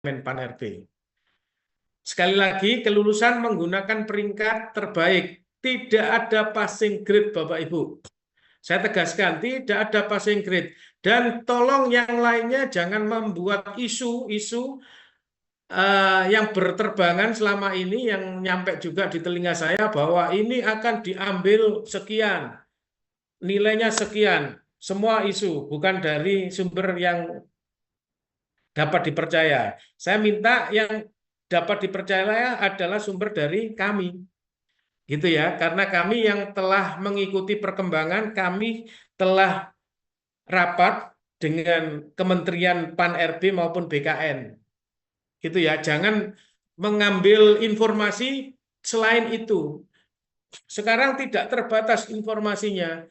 Menpan RB. Sekali lagi, kelulusan menggunakan peringkat terbaik. Tidak ada passing grade, Bapak Ibu. Saya tegaskan, tidak ada passing grade. Dan tolong yang lainnya jangan membuat isu-isu yang berterbangan selama ini, yang nyampe juga di telinga saya, bahwa ini akan diambil sekian, nilainya sekian. Semua isu, bukan dari sumber yang dapat dipercaya. Saya minta yang dapat dipercaya adalah sumber dari kami, gitu ya. Karena kami yang telah mengikuti perkembangan, kami telah rapat dengan Kementerian Pan RB maupun BKN, gitu ya. Jangan mengambil informasi selain itu. Sekarang tidak terbatas informasinya,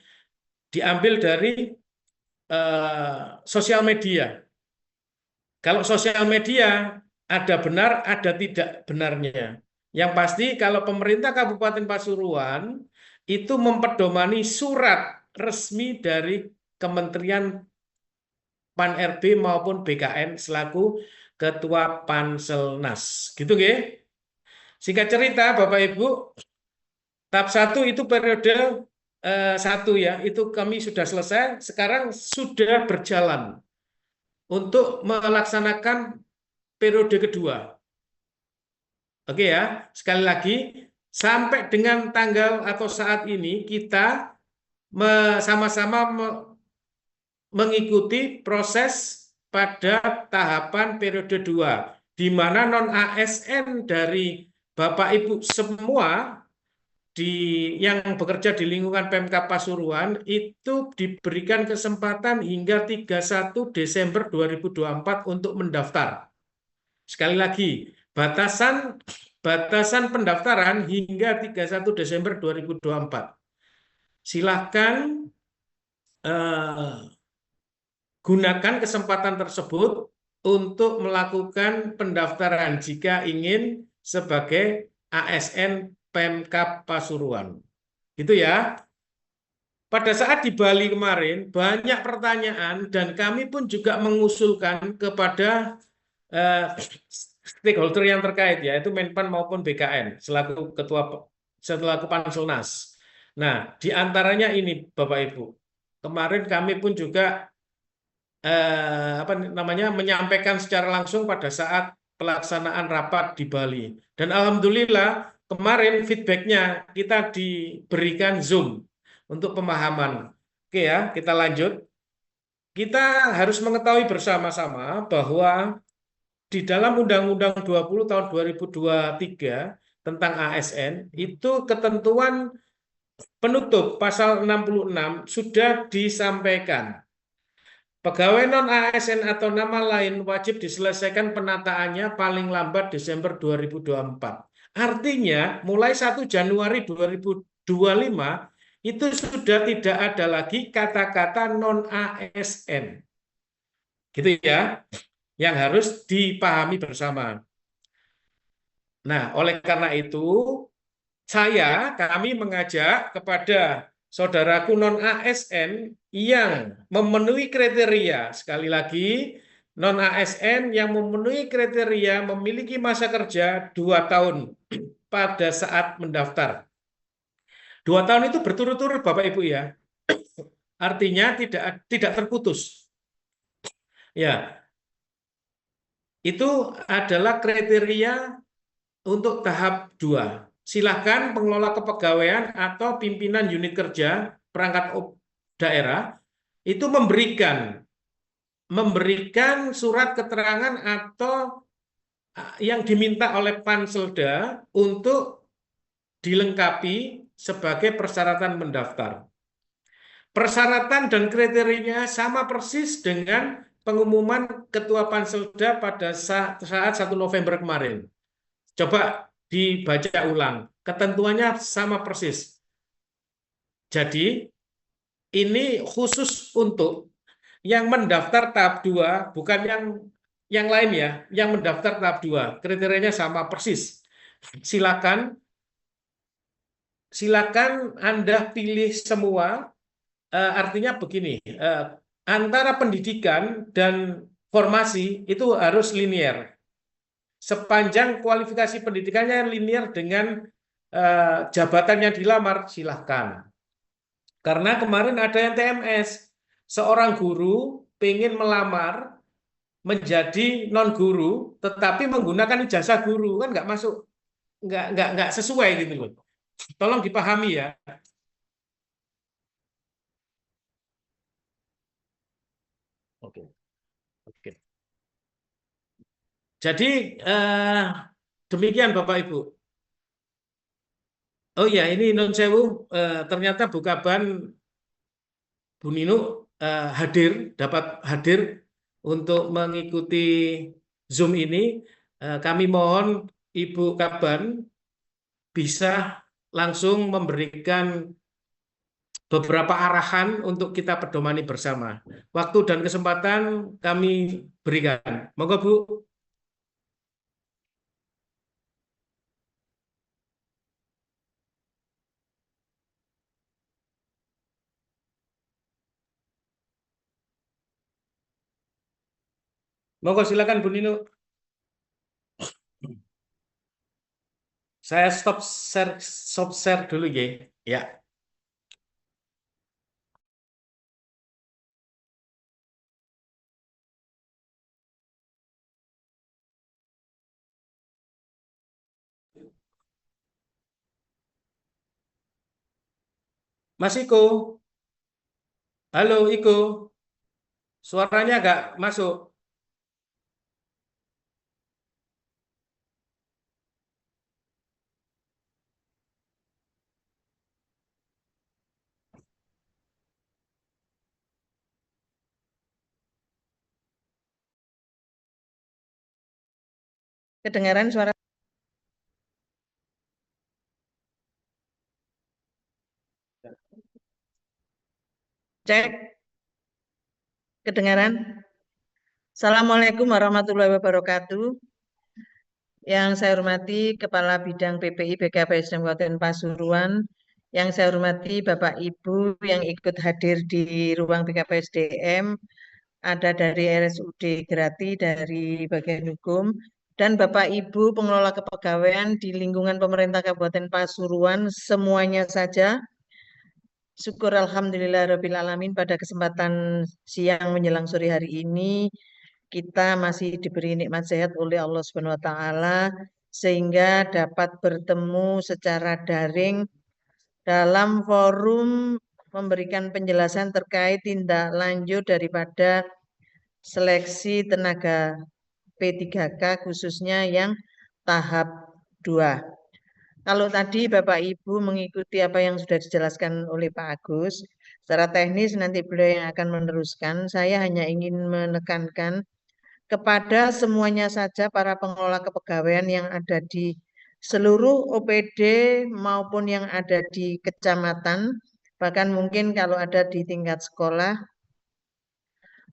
diambil dari sosial media. Kalau sosial media ada benar, ada tidak benarnya. Yang pasti kalau pemerintah Kabupaten Pasuruan itu mempedomani surat resmi dari Kementerian Pan RB maupun BKN selaku Ketua Panselnas. Gitu nggih? Singkat cerita Bapak Ibu, tahap 1 itu periode 1 ya, itu kami sudah selesai, sekarang sudah berjalan untuk melaksanakan periode kedua. Oke ya, sekali lagi, sampai dengan tanggal atau saat ini kita sama-sama mengikuti proses pada tahapan periode 2, di mana non-ASN dari Bapak Ibu semua yang bekerja di lingkungan Pemkab Pasuruan itu diberikan kesempatan hingga 31 Desember 2024 untuk mendaftar. Sekali lagi, batasan pendaftaran hingga 31 Desember 2024. Silakan gunakan kesempatan tersebut untuk melakukan pendaftaran jika ingin sebagai ASN Pemkab Pasuruan. Gitu ya. Pada saat di Bali kemarin, banyak pertanyaan dan kami pun juga mengusulkan kepada stakeholder yang terkait, yaitu Menpan maupun BKN selaku Panselnas. Nah, di antaranya ini Bapak Ibu, kemarin kami pun juga menyampaikan secara langsung pada saat pelaksanaan rapat di Bali. Dan alhamdulillah kemarin feedbacknya kita diberikan Zoom untuk pemahaman. Oke ya, kita lanjut. Kita harus mengetahui bersama-sama bahwa di dalam Undang-Undang 20 tahun 2023 tentang ASN itu ketentuan penutup pasal 66 sudah disampaikan. Pegawai non-ASN atau nama lain wajib diselesaikan penataannya paling lambat Desember 2024. Artinya mulai 1 Januari 2025 itu sudah tidak ada lagi kata-kata non-ASN. Gitu ya, yang harus dipahami bersama. Nah, oleh karena itu kami mengajak kepada saudaraku non-ASN yang memenuhi kriteria, sekali lagi, non-ASN yang memenuhi kriteria memiliki masa kerja 2 tahun pada saat mendaftar. 2 tahun itu berturut-turut Bapak Ibu ya. Artinya tidak terputus. Ya, itu adalah kriteria untuk tahap 2. Silakan pengelola kepegawaian atau pimpinan unit kerja perangkat daerah itu memberikan surat keterangan atau yang diminta oleh Panselda untuk dilengkapi sebagai persyaratan mendaftar. Persyaratan dan kriterianya sama persis dengan pengumuman Ketua Panselda pada saat 1 November kemarin. Coba dibaca ulang. Ketentuannya sama persis. Jadi, ini khusus untuk yang mendaftar tahap 2, bukan yang lain ya. Yang mendaftar tahap 2, kriterianya sama persis. Silakan Anda pilih semua. Artinya begini, antara pendidikan dan formasi itu harus linier. sepanjang kualifikasi pendidikannya linear dengan jabatan yang dilamar, silahkan. Karena kemarin ada yang TMS, seorang guru pengen melamar menjadi non guru, tetapi menggunakan ijazah guru, kan nggak masuk, nggak sesuai gitu loh. Tolong dipahami ya. Oke, oke. Jadi demikian Bapak Ibu. Oh ya, ini non sewu, ternyata Bu Kaban, Bu Nino dapat hadir untuk mengikuti Zoom ini. Kami mohon Ibu Kaban bisa langsung memberikan beberapa arahan untuk kita pedomani bersama. Waktu dan kesempatan kami berikan. Monggo Bu. Monggo silakan Bu Nino. Saya stop share dulu ya. Ya. Mas Iko, halo Iko, suaranya nggak masuk. Kedengaran suara? Cek. Kedengaran? Assalamualaikum warahmatullahi wabarakatuh. Yang saya hormati Kepala Bidang PPI BKPSDM Kabupaten Pasuruan, yang saya hormati Bapak Ibu yang ikut hadir di ruang BKPSDM, ada dari RSUD Grati, dari bagian hukum, dan Bapak Ibu pengelola kepegawaian di lingkungan pemerintah Kabupaten Pasuruan, semuanya saja. Syukur Alhamdulillahirabbil alamin, pada kesempatan siang menjelang sore hari ini kita masih diberi nikmat sehat oleh Allah Subhanahu wa taala sehingga dapat bertemu secara daring dalam forum memberikan penjelasan terkait tindak lanjut daripada seleksi tenaga P3K khususnya yang tahap 2. Kalau tadi Bapak Ibu mengikuti apa yang sudah dijelaskan oleh Pak Agus, secara teknis nanti beliau yang akan meneruskan. Saya hanya ingin menekankan kepada semuanya saja para pengelola kepegawaian yang ada di seluruh OPD maupun yang ada di kecamatan, bahkan mungkin kalau ada di tingkat sekolah,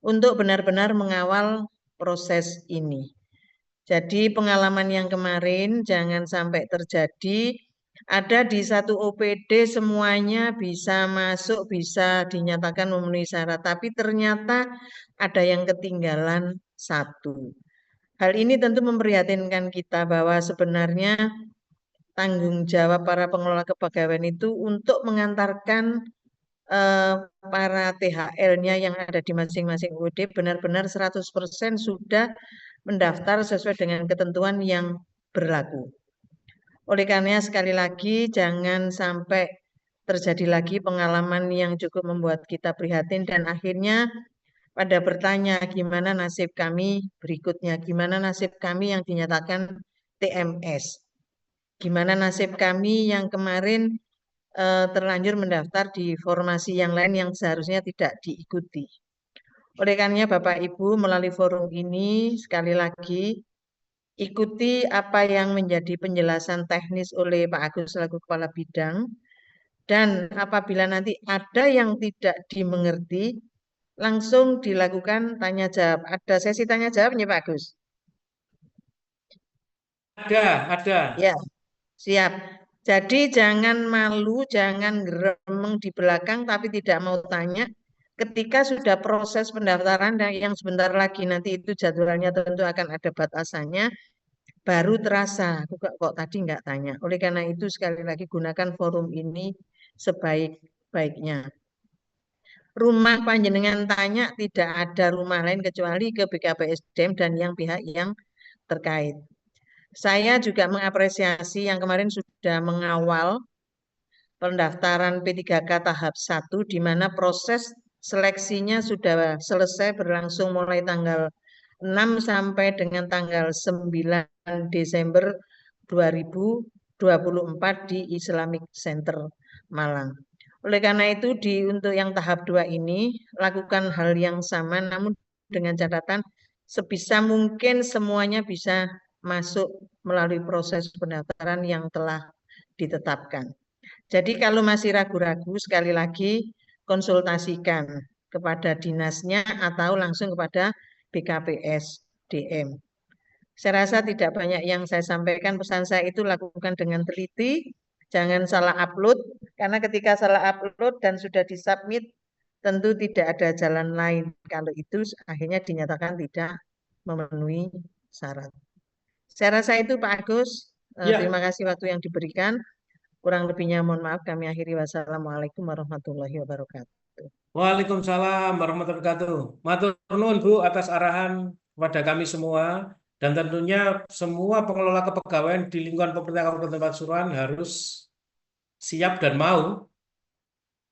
untuk benar-benar mengawal proses ini. Jadi pengalaman yang kemarin jangan sampai terjadi, ada di satu OPD semuanya bisa masuk, bisa dinyatakan memenuhi syarat, tapi ternyata ada yang ketinggalan satu. Hal ini tentu memprihatinkan kita bahwa sebenarnya tanggung jawab para pengelola kepegawaian itu untuk mengantarkan para THL-nya yang ada di masing-masing OPD benar-benar 100% sudah mendaftar sesuai dengan ketentuan yang berlaku. Oleh karena sekali lagi jangan sampai terjadi lagi pengalaman yang cukup membuat kita prihatin dan akhirnya pada bertanya gimana nasib kami berikutnya, gimana nasib kami yang dinyatakan TMS, gimana nasib kami yang kemarin terlanjur mendaftar di formasi yang lain yang seharusnya tidak diikuti. Oleh karenanya Bapak Ibu melalui forum ini sekali lagi ikuti apa yang menjadi penjelasan teknis oleh Pak Agus selaku Kepala Bidang, dan apabila nanti ada yang tidak dimengerti langsung dilakukan tanya jawab. Ada sesi tanya jawab ya Pak Agus? Ada. Ya, siap. Jadi jangan malu, jangan geremeng di belakang tapi tidak mau tanya. Ketika sudah proses pendaftaran dan yang sebentar lagi nanti itu jadwalnya tentu akan ada batasannya. baru terasa. Aku kok tadi nggak tanya. Oleh karena itu sekali lagi gunakan forum ini sebaik-baiknya. Rumah panjenengan tanya tidak ada rumah lain kecuali ke BKPSDM dan yang pihak yang terkait. Saya juga mengapresiasi yang kemarin sudah mengawal pendaftaran P3K tahap 1 di mana proses seleksinya sudah selesai berlangsung mulai tanggal 6 sampai dengan tanggal 9 Desember 2024 di Islamic Center Malang. Oleh karena itu untuk yang tahap 2 ini lakukan hal yang sama namun dengan catatan sebisa mungkin semuanya bisa masuk melalui proses pendaftaran yang telah ditetapkan. Jadi kalau masih ragu-ragu sekali lagi konsultasikan kepada dinasnya atau langsung kepada BKPS DM. Saya rasa tidak banyak yang saya sampaikan, pesan saya itu lakukan dengan teliti, jangan salah upload, karena ketika salah upload dan sudah disubmit, tentu tidak ada jalan lain. Kalau itu akhirnya dinyatakan tidak memenuhi syarat. Saya rasa itu Pak Agus, terima kasih waktu yang diberikan. Kurang lebihnya mohon maaf, kami akhiri. Wassalamualaikum warahmatullahi wabarakatuh. Waalaikumsalam warahmatullahi wabarakatuh. Matur nuwun Bu atas arahan kepada kami semua dan tentunya semua pengelola kepegawaian di lingkungan pemerintah Kabupaten Pasuruan harus siap dan mau.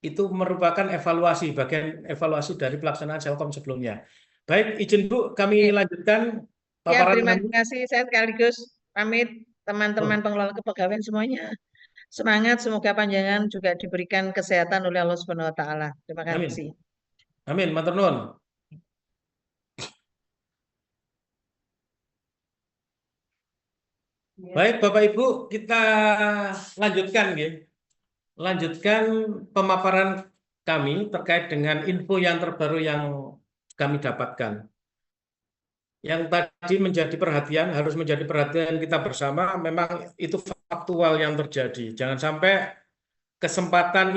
Itu merupakan bagian evaluasi dari pelaksanaan Selkom sebelumnya. Baik, izin Bu, kami lanjutkan Ya, paparan terima kami. kasih. Saya sekaligus pamit teman-teman pengelola kepegawaian semuanya. Semangat, semoga panjangan juga diberikan kesehatan oleh Allah Subhanahu wa taala. Terima Amin. kasih. Amin, matur nuwun. Baik, Bapak Ibu, kita lanjutkan ya. Lanjutkan pemaparan kami terkait dengan info yang terbaru yang kami dapatkan. Yang tadi harus menjadi perhatian kita bersama, memang itu faktual yang terjadi. Jangan sampai kesempatan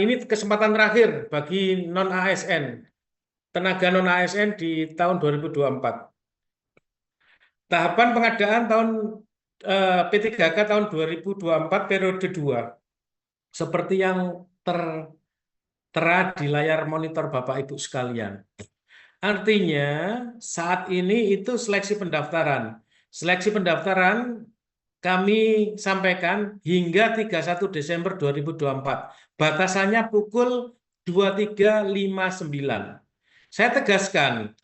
terakhir bagi non-ASN, tenaga non-ASN di tahun 2024. Tahapan pengadaan P3K tahun 2024 periode 2, seperti yang tertera di layar monitor Bapak Ibu sekalian. Artinya saat ini itu seleksi pendaftaran. Seleksi pendaftaran kami sampaikan hingga 31 Desember 2024. Batasannya pukul 23.59. Saya tegaskan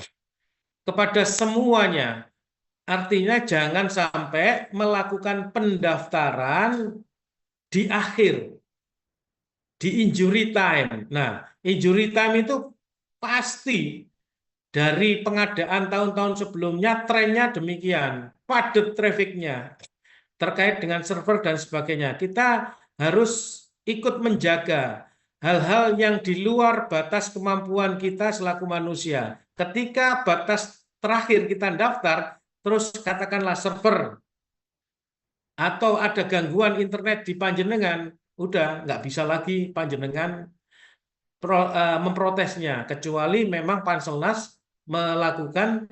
kepada semuanya, artinya jangan sampai melakukan pendaftaran di akhir, di injury time. Nah, injury time itu pasti dari pengadaan tahun-tahun sebelumnya trennya demikian, padat trafiknya terkait dengan server dan sebagainya. Kita harus ikut menjaga hal-hal yang di luar batas kemampuan kita selaku manusia. Ketika batas terakhir kita daftar, terus katakanlah server atau ada gangguan internet di panjenengan, udah nggak bisa lagi panjenengan memprotesnya, kecuali memang Panselnas melakukan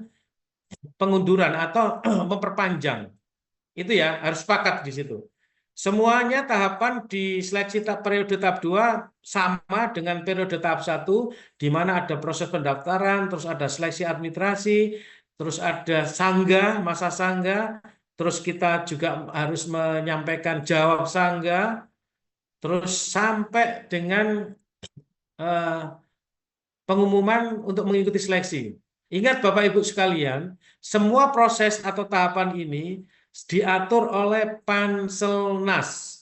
pengunduran atau memperpanjang. Itu ya, harus sepakat di situ. Semuanya tahapan di seleksi periode tahap 2 sama dengan periode tahap 1, di mana ada proses pendaftaran, terus ada seleksi administrasi, terus ada masa sangga, terus kita juga harus menyampaikan jawab sangga, terus sampai dengan pengumuman untuk mengikuti seleksi. Ingat Bapak Ibu sekalian, semua proses atau tahapan ini diatur oleh Panselnas.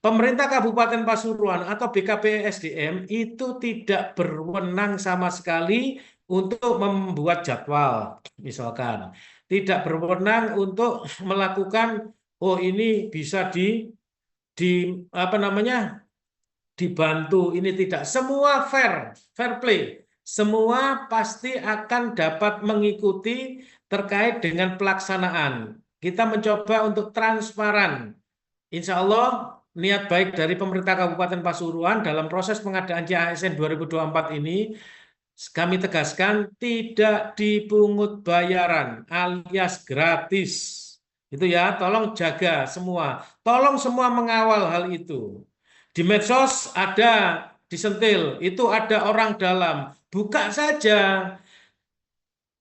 Pemerintah Kabupaten Pasuruan atau BKPSDM itu tidak berwenang sama sekali untuk membuat jadwal, misalkan. Tidak berwenang untuk melakukan, oh ini bisa dibantu, ini tidak. Semua fair play. Semua pasti akan dapat mengikuti terkait dengan pelaksanaan. Kita mencoba untuk transparan. Insya Allah niat baik dari pemerintah Kabupaten Pasuruan dalam proses pengadaan CASN 2024 ini, kami tegaskan tidak dipungut bayaran alias gratis. Itu ya, tolong jaga semua. Tolong semua mengawal hal itu. Di medsos ada disentil, itu ada orang dalam. Buka saja.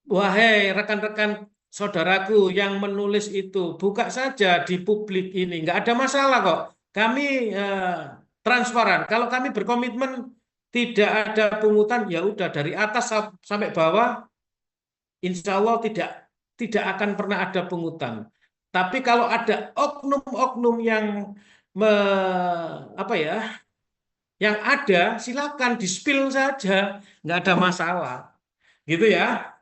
Wahai rekan-rekan saudaraku yang menulis itu, buka saja di publik ini. Nggak ada masalah kok. Kami transparan. Kalau kami berkomitmen tidak ada pungutan, ya udah dari atas sampai bawah, insya Allah tidak akan pernah ada pungutan. Tapi kalau ada oknum-oknum yang me, apa ya, yang ada, silakan di-spill saja, nggak ada masalah, gitu ya.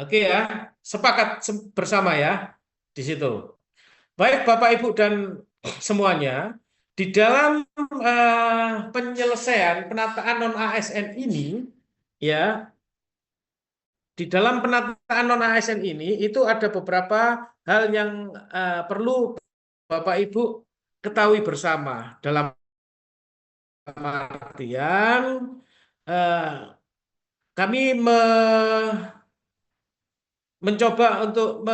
Oke ya, sepakat bersama ya di situ. Baik Bapak Ibu dan semuanya, di dalam penyelesaian penataan non ASN ini, ya, di dalam penataan non ASN ini itu ada beberapa hal yang perlu Bapak Ibu ketahui bersama. Dalam artian eh, kami mencoba untuk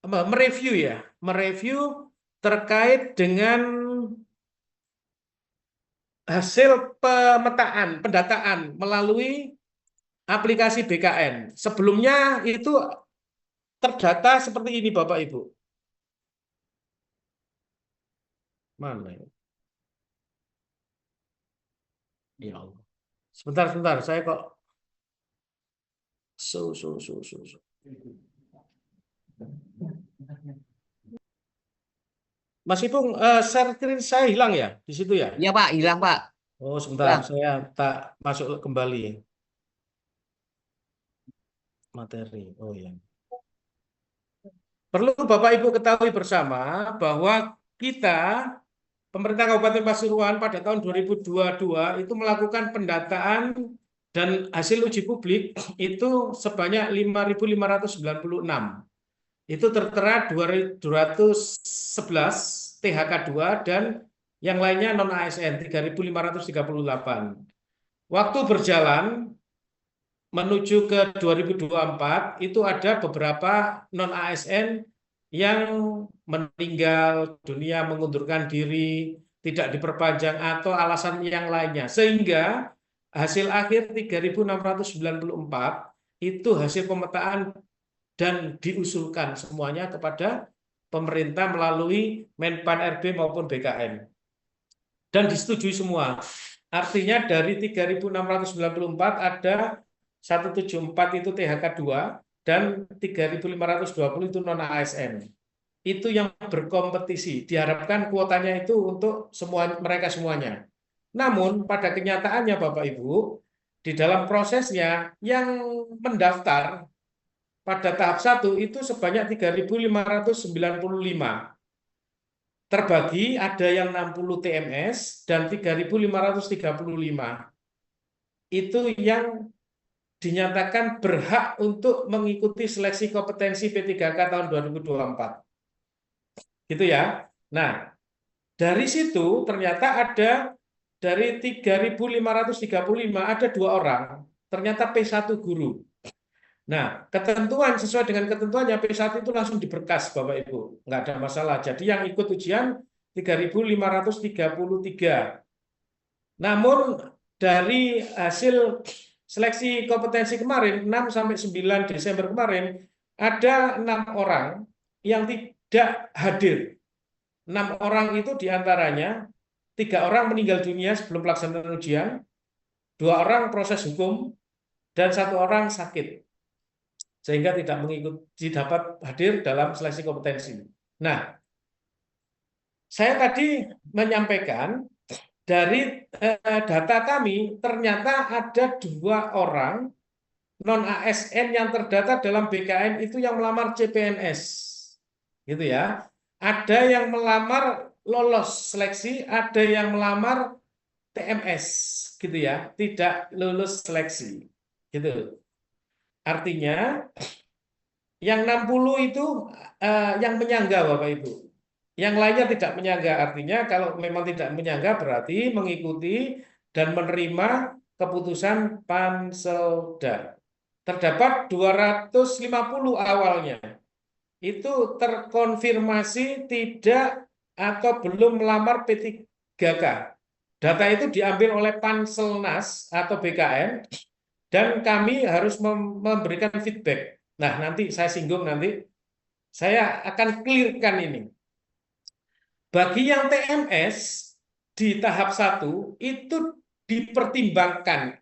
mereview ya, mereview terkait dengan hasil pemetaan, pendataan melalui aplikasi BKN. Sebelumnya itu terdata seperti ini Bapak Ibu. Mana ya? Ya Allah. Sebentar, saya kok so. Mas Ipung, share screen saya hilang ya di situ ya? Iya Pak, hilang Pak. Oh, sebentar, Hilang. saya tak masuk kembali materi. Oh ya. Perlu Bapak Ibu ketahui bersama bahwa kita pemerintah Kabupaten Pasuruan pada tahun 2022 itu melakukan pendataan dan hasil uji publik itu sebanyak 5.596. Itu tertera 211 THK2 dan yang lainnya non ASN 3.538. Waktu berjalan menuju ke 2024 itu ada beberapa non ASN yang meninggal dunia, mengundurkan diri, tidak diperpanjang atau alasan yang lainnya. Sehingga hasil akhir 3.694 itu hasil pemetaan dan diusulkan semuanya kepada pemerintah melalui Menpan RB maupun BKN. Dan disetujui semua. Artinya dari 3.694 ada 174 itu THK2 dan 3.520 itu non ASN. Itu yang berkompetisi. Diharapkan kuotanya itu untuk mereka semuanya. Namun pada kenyataannya Bapak Ibu, di dalam prosesnya yang mendaftar pada tahap 1 itu sebanyak 3.595. Terbagi ada yang 60 TMS dan 3.535. Itu yang dinyatakan berhak untuk mengikuti seleksi kompetensi P3K tahun 2024. Gitu ya. Nah, dari situ ternyata ada dari 3.535 ada 2 orang, ternyata P1 guru. Nah, ketentuan sesuai dengan ketentuannya P1 itu langsung diberkas Bapak Ibu. Nggak ada masalah. Jadi yang ikut ujian 3.533. Namun dari hasil seleksi kompetensi kemarin 6 sampai 9 Desember kemarin ada 6 orang yang tidak hadir. 6 orang itu diantaranya 3 orang meninggal dunia sebelum pelaksanaan ujian, 2 orang proses hukum, dan 1 orang sakit. Sehingga tidak mengikuti dapat hadir dalam seleksi kompetensi. Nah, saya tadi menyampaikan dari data kami ternyata ada 2 orang non ASN yang terdata dalam BKN itu yang melamar CPNS, gitu ya. Ada yang melamar lolos seleksi, ada yang melamar TMS, gitu ya, tidak lulus seleksi, gitu. Artinya yang 60 itu yang menyangga Bapak Ibu. Yang lainnya tidak menyangga, artinya kalau memang tidak menyangga berarti mengikuti dan menerima keputusan Panselda. Terdapat 250 awalnya itu terkonfirmasi tidak atau belum melamar P3K. Data itu diambil oleh Panselnas atau BKN dan kami harus memberikan feedback. Nah, nanti saya singgung nanti, saya akan clearkan ini. Bagi yang TMS di tahap 1 itu dipertimbangkan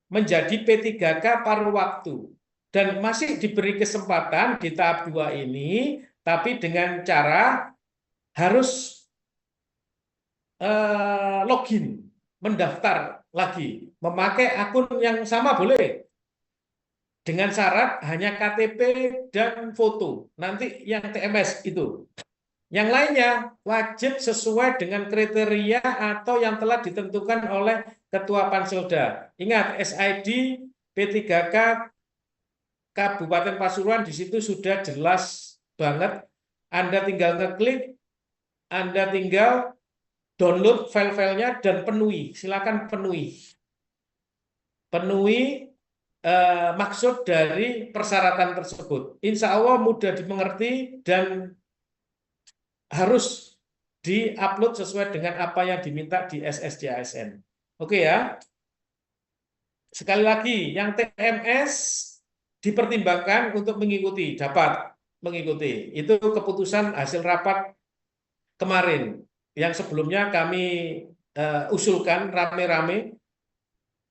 menjadi P3K paruh waktu dan masih diberi kesempatan di tahap 2 ini, tapi dengan cara harus login, mendaftar lagi, memakai akun yang sama boleh, dengan syarat hanya KTP dan foto. Nanti yang TMS itu. Yang lainnya wajib sesuai dengan kriteria atau yang telah ditentukan oleh Ketua Panselda. Ingat, SID P3K Kabupaten Pasuruan di situ sudah jelas banget. Anda tinggal ngeklik, Anda tinggal download file-filenya dan penuhi. Silakan penuhi. Penuhi maksud dari persyaratan tersebut. Insya Allah mudah dimengerti dan harus diupload sesuai dengan apa yang diminta di SSDASN. Oke ya. Sekali lagi, yang TMS dipertimbangkan untuk mengikuti, dapat mengikuti. Itu keputusan hasil rapat kemarin. Yang sebelumnya kami usulkan rame-rame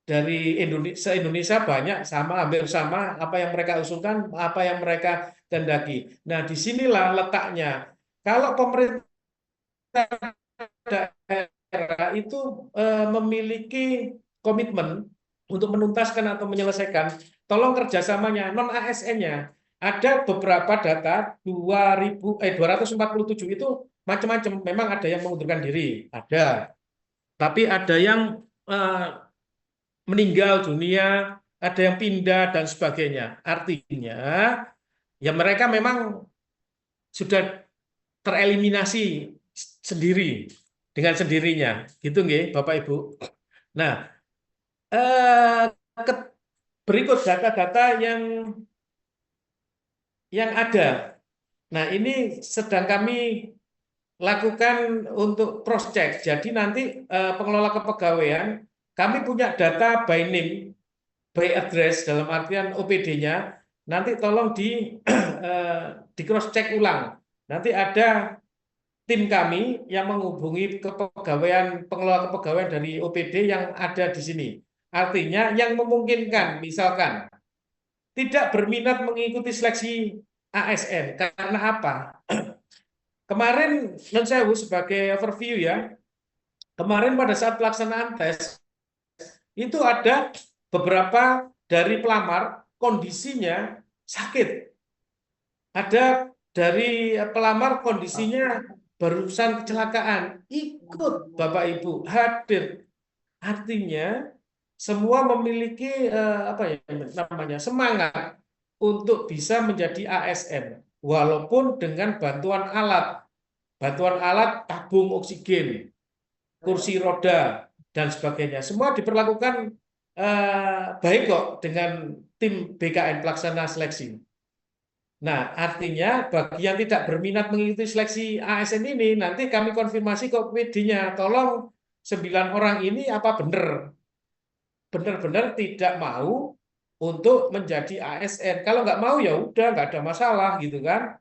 dari se-Indonesia banyak, sama, hampir sama apa yang mereka usulkan, apa yang mereka kehendaki. Nah, disinilah letaknya. Kalau pemerintah daerah itu memiliki komitmen untuk menuntaskan atau menyelesaikan, tolong kerjasamanya, non ASN-nya. Ada beberapa data 247 itu macam-macam. Memang ada yang mengundurkan diri, ada. Tapi ada yang meninggal dunia, ada yang pindah dan sebagainya. Artinya, ya mereka memang sudah tereliminasi sendiri dengan sendirinya, gitu nggih, Bapak Ibu. Nah, berikut data-data yang ada. Nah, ini sedang kami lakukan untuk cross check. Jadi nanti pengelola kepegawaian kami punya data by name, by address dalam artian OPD-nya. Nanti tolong di cross check ulang. Nanti ada tim kami yang menghubungi kepegawaian pengelola kepegawaian dari OPD yang ada di sini. Artinya yang memungkinkan, misalkan tidak berminat mengikuti seleksi ASN karena apa? Kemarin, non sewu sebagai overview ya, kemarin pada saat pelaksanaan tes itu ada beberapa dari pelamar kondisinya sakit. Ada dari pelamar kondisinya barusan kecelakaan, ikut Bapak Ibu hadir. Artinya semua memiliki apa ya namanya semangat untuk bisa menjadi ASN walaupun dengan bantuan alat tabung oksigen, kursi roda dan sebagainya. Semua diperlakukan baik kok dengan tim BKN pelaksana seleksi. Nah, artinya bagi yang tidak berminat mengikuti seleksi ASN ini, nanti kami konfirmasi ke PD-nya. Tolong 9 orang ini apa benar-benar tidak mau untuk menjadi ASN. Kalau nggak mau ya udah nggak ada masalah gitu kan.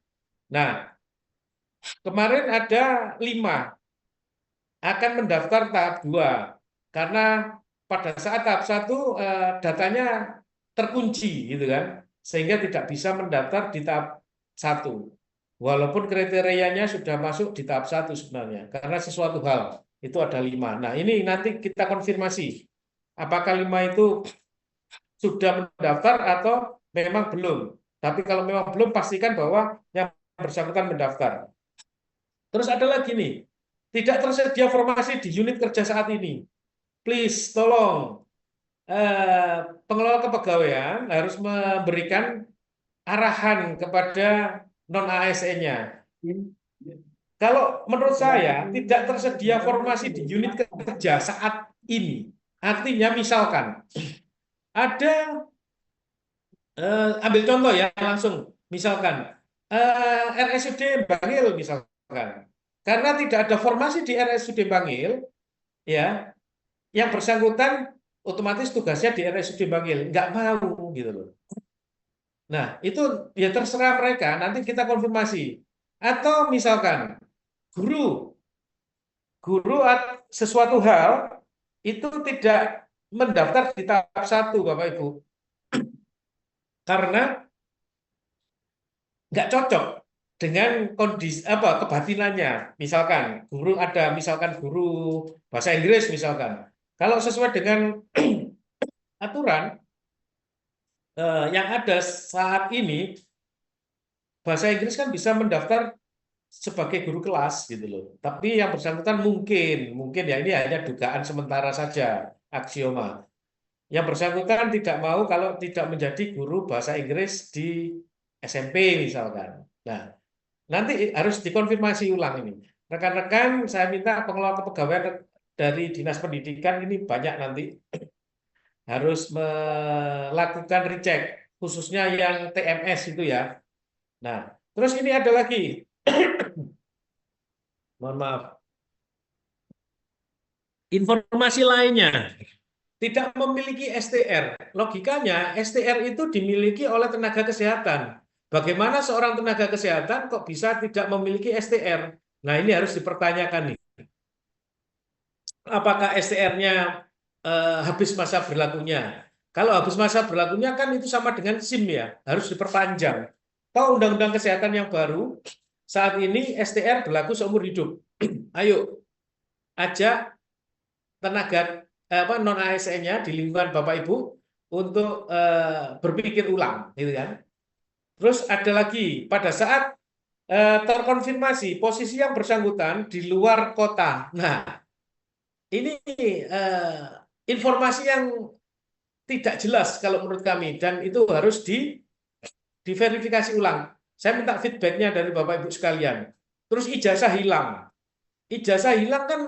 Nah, kemarin ada 5 akan mendaftar tahap 2 karena pada saat tahap 1 datanya terkunci gitu kan, sehingga tidak bisa mendaftar di tahap 1. Walaupun kriterianya sudah masuk di tahap 1 sebenarnya, karena sesuatu hal itu ada 5. Nah, ini nanti kita konfirmasi apakah 5 itu sudah mendaftar atau memang belum. Tapi kalau memang belum, pastikan bahwa yang bersangkutan mendaftar. Terus ada lagi nih, tidak tersedia formasi di unit kerja saat ini. Please, tolong pengelola kepegawaian harus memberikan arahan kepada non-ASN-nya. Kalau menurut saya tidak tersedia formasi di unit kerja saat ini, artinya misalkan ada ambil contoh ya langsung, misalkan RSUD Bangil misalkan. Karena tidak ada formasi di RSUD Bangil, ya, yang bersangkutan otomatis tugasnya di RSUD Bangil, nggak mau gitu loh. Nah, itu ya terserah mereka, nanti kita konfirmasi. Atau misalkan guru, sesuatu hal itu tidak mendaftar di tahap 1, Bapak Ibu, karena nggak cocok dengan kondisi apa kebatinannya. Misalkan guru bahasa Inggris misalkan. Kalau sesuai dengan aturan yang ada saat ini, bahasa Inggris kan bisa mendaftar sebagai guru kelas gitu loh. Tapi yang bersangkutan mungkin ya ini hanya dugaan sementara saja, aksioma. Yang bersangkutan tidak mau kalau tidak menjadi guru bahasa Inggris di SMP misalkan. Nah, nanti harus dikonfirmasi ulang ini. Rekan-rekan, saya minta pengelola kepegawaian dari Dinas Pendidikan ini banyak nanti harus melakukan recheck, khususnya yang TMS itu ya. Nah, terus ini ada lagi, mohon maaf, informasi lainnya. Tidak memiliki STR. Logikanya, STR itu dimiliki oleh tenaga kesehatan. Bagaimana seorang tenaga kesehatan kok bisa tidak memiliki STR? Nah, ini harus dipertanyakan nih. Apakah STR-nya habis masa berlakunya? Kalau habis masa berlakunya kan itu sama dengan SIM ya, harus diperpanjang. Toh Undang-Undang Kesehatan yang baru, saat ini STR berlaku seumur hidup. Ayo, ajak tenaga non ASN-nya di lingkungan Bapak Ibu untuk berpikir ulang, gitu kan? Terus ada lagi pada saat terkonfirmasi posisi yang bersangkutan di luar kota. Nah, ini informasi yang tidak jelas kalau menurut kami dan itu harus diverifikasi ulang. Saya minta feedbacknya dari Bapak Ibu sekalian. Terus ijazah hilang. Ijazah hilang kan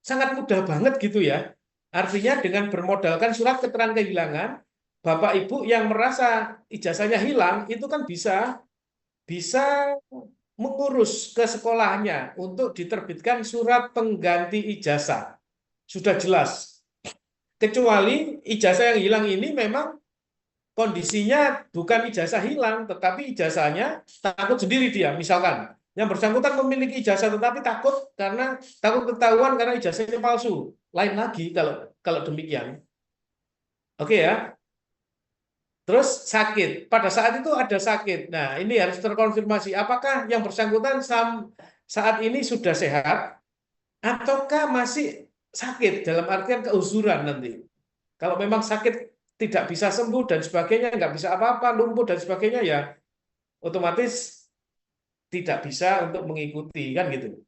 sangat mudah banget gitu ya. Artinya dengan bermodalkan surat keterangan kehilangan, Bapak Ibu yang merasa ijazahnya hilang itu kan bisa mengurus ke sekolahnya untuk diterbitkan surat pengganti ijazah. Sudah jelas. Kecuali ijazah yang hilang ini memang kondisinya bukan ijazah hilang, tetapi ijazahnya takut sendiri dia. Misalkan, yang bersangkutan memiliki ijazah tetapi takut ketahuan karena ijazahnya palsu. Lain lagi kalau demikian. Oke ya. Terus sakit. Pada saat itu ada sakit. Nah, ini harus terkonfirmasi apakah yang bersangkutan saat ini sudah sehat ataukah masih sakit dalam artian keuzuran nanti. Kalau memang sakit tidak bisa sembuh dan sebagainya, nggak bisa apa-apa, lumpuh dan sebagainya ya otomatis tidak bisa untuk mengikuti kan gitu.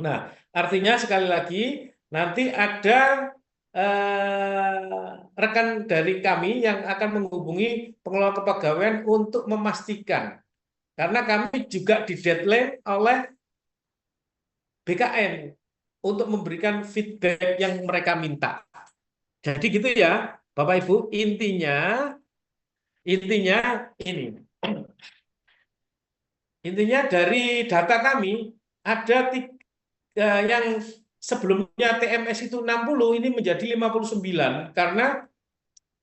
Nah, artinya sekali lagi nanti ada rekan dari kami yang akan menghubungi pengelola kepegawaian untuk memastikan karena kami juga di deadline oleh BKN untuk memberikan feedback yang mereka minta. Jadi gitu ya, Bapak Ibu, intinya ini. Intinya dari data kami ada yang sebelumnya TMS itu 60 ini menjadi 59 karena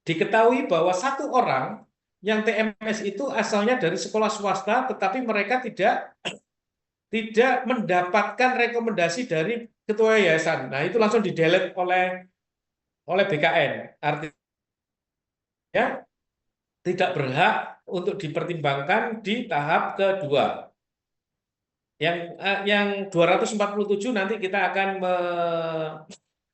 diketahui bahwa satu orang yang TMS itu asalnya dari sekolah swasta tetapi mereka tidak mendapatkan rekomendasi dari ketua yayasan. Nah, itu langsung di-delete oleh BKN. Artinya tidak berhak untuk dipertimbangkan di tahap kedua. Yang 247 nanti kita akan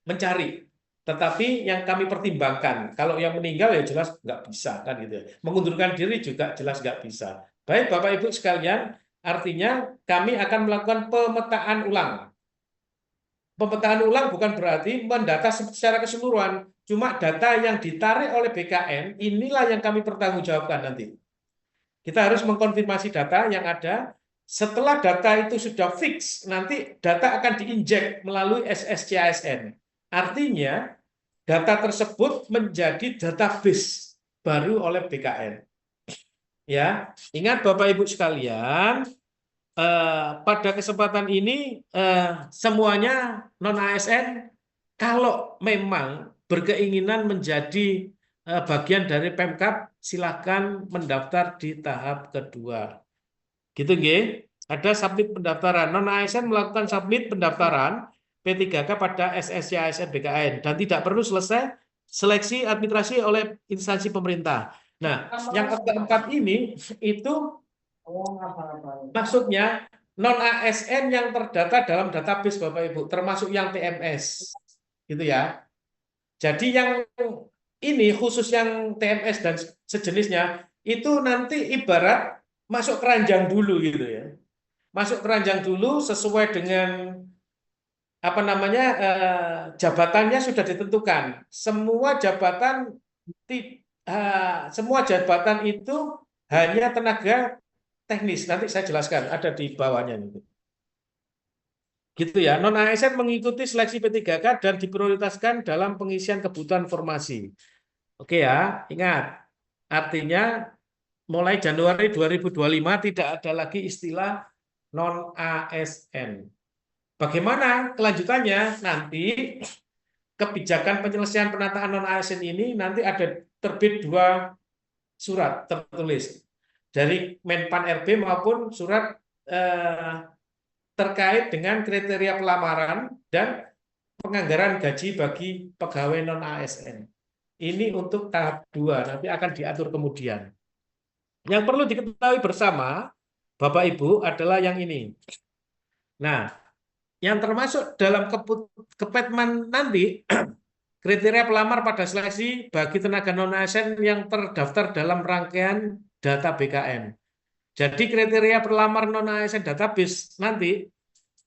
mencari. Tetapi yang kami pertimbangkan, kalau yang meninggal ya jelas nggak bisa kan gitu. Mengundurkan diri juga jelas nggak bisa. Baik Bapak Ibu sekalian, artinya kami akan melakukan pemetaan ulang. Pemetaan ulang bukan berarti mendata secara keseluruhan, cuma data yang ditarik oleh BKN, inilah yang kami pertanggungjawabkan nanti. Kita harus mengkonfirmasi data yang ada. Setelah data itu sudah fix, nanti data akan diinjek melalui SSCASN. Artinya, data tersebut menjadi database baru oleh BKN. Ya, ingat Bapak Ibu sekalian, pada kesempatan ini semuanya non ASN kalau memang berkeinginan menjadi bagian dari Pemkab, silahkan mendaftar di tahap kedua. Gitu nggih. Ada submit pendaftaran. Non ASN melakukan submit pendaftaran P3K pada SSC ASN BKN dan tidak perlu selesai seleksi administrasi oleh instansi pemerintah. Nah, yang keempat ini itu maksudnya non ASN yang terdata dalam database Bapak Ibu, termasuk yang TMS. Gitu ya. Jadi yang ini khusus yang TMS dan sejenisnya itu nanti ibarat masuk keranjang dulu gitu ya. Masuk keranjang dulu sesuai dengan apa namanya jabatannya sudah ditentukan. Semua jabatan itu hanya tenaga teknis. Nanti saya jelaskan ada di bawahnya nih. Gitu ya. Non ASN mengikuti seleksi P3K dan diprioritaskan dalam pengisian kebutuhan formasi. Oke ya, ingat. Artinya mulai Januari 2025 tidak ada lagi istilah non ASN. Bagaimana kelanjutannya? Nanti kebijakan penyelesaian penataan non ASN ini nanti ada terbit 2 surat tertulis dari Menpan RB maupun surat terkait dengan kriteria pelamaran dan penganggaran gaji bagi pegawai non ASN. Ini untuk tahap 2, nanti akan diatur kemudian. Yang perlu diketahui bersama, Bapak Ibu, adalah yang ini. Nah, yang termasuk dalam Kepetman nanti, kriteria pelamar pada seleksi bagi tenaga non-ASN yang terdaftar dalam rangkaian data BKN. Jadi kriteria pelamar non-ASN database nanti,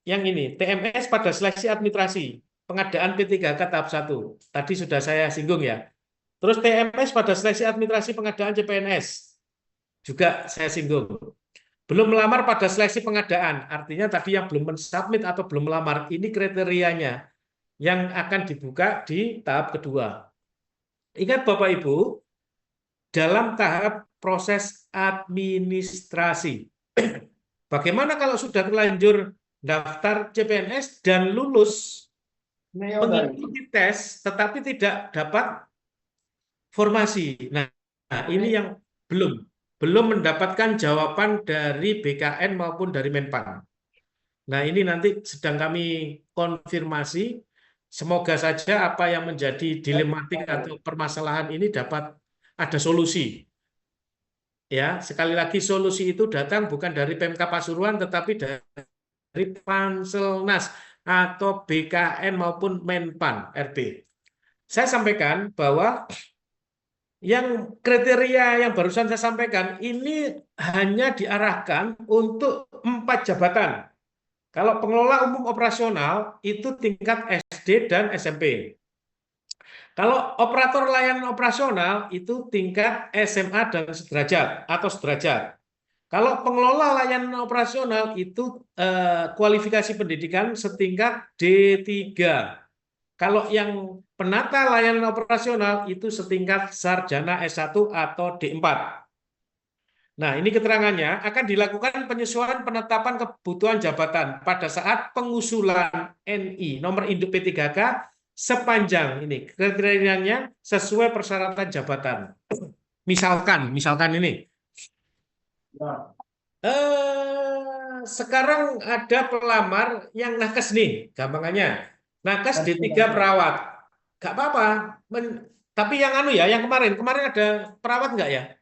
yang ini, TMS pada seleksi administrasi, pengadaan P3K tahap 1. Tadi sudah saya singgung ya. Terus TMS pada seleksi administrasi pengadaan CPNS, juga saya singgung. Belum melamar pada seleksi pengadaan, artinya tadi yang belum mensubmit atau belum melamar, ini kriterianya yang akan dibuka di tahap kedua. Ingat Bapak Ibu, dalam tahap proses administrasi, bagaimana kalau sudah terlanjur daftar CPNS dan lulus mengikuti tes tetapi tidak dapat formasi. Nah, ini yang belum mendapatkan jawaban dari BKN maupun dari Menpan. Nah, ini nanti sedang kami konfirmasi. Semoga saja apa yang menjadi dilematik atau permasalahan ini dapat ada solusi. Ya, sekali lagi solusi itu datang bukan dari Pemkab Pasuruan tetapi dari Panselnas atau BKN maupun Menpan RB. Saya sampaikan bahwa yang kriteria yang barusan saya sampaikan ini hanya diarahkan untuk 4 jabatan. Kalau pengelola umum operasional itu tingkat SD dan SMP. Kalau operator layanan operasional itu tingkat SMA dan sederajat atau sederajat. Kalau pengelola layanan operasional itu kualifikasi pendidikan setingkat D3. Kalau yang penata layanan operasional itu setingkat sarjana S1 atau D4. Nah, ini keterangannya akan dilakukan penyesuaian penetapan kebutuhan jabatan pada saat pengusulan NI nomor induk P3K sepanjang ini kriterianya sesuai persyaratan jabatan. Misalkan ini. Sekarang ada pelamar yang nakes nih, gampangannya. Nakes D3 perawat. Gak apa-apa. Tapi yang yang kemarin ada perawat nggak ya?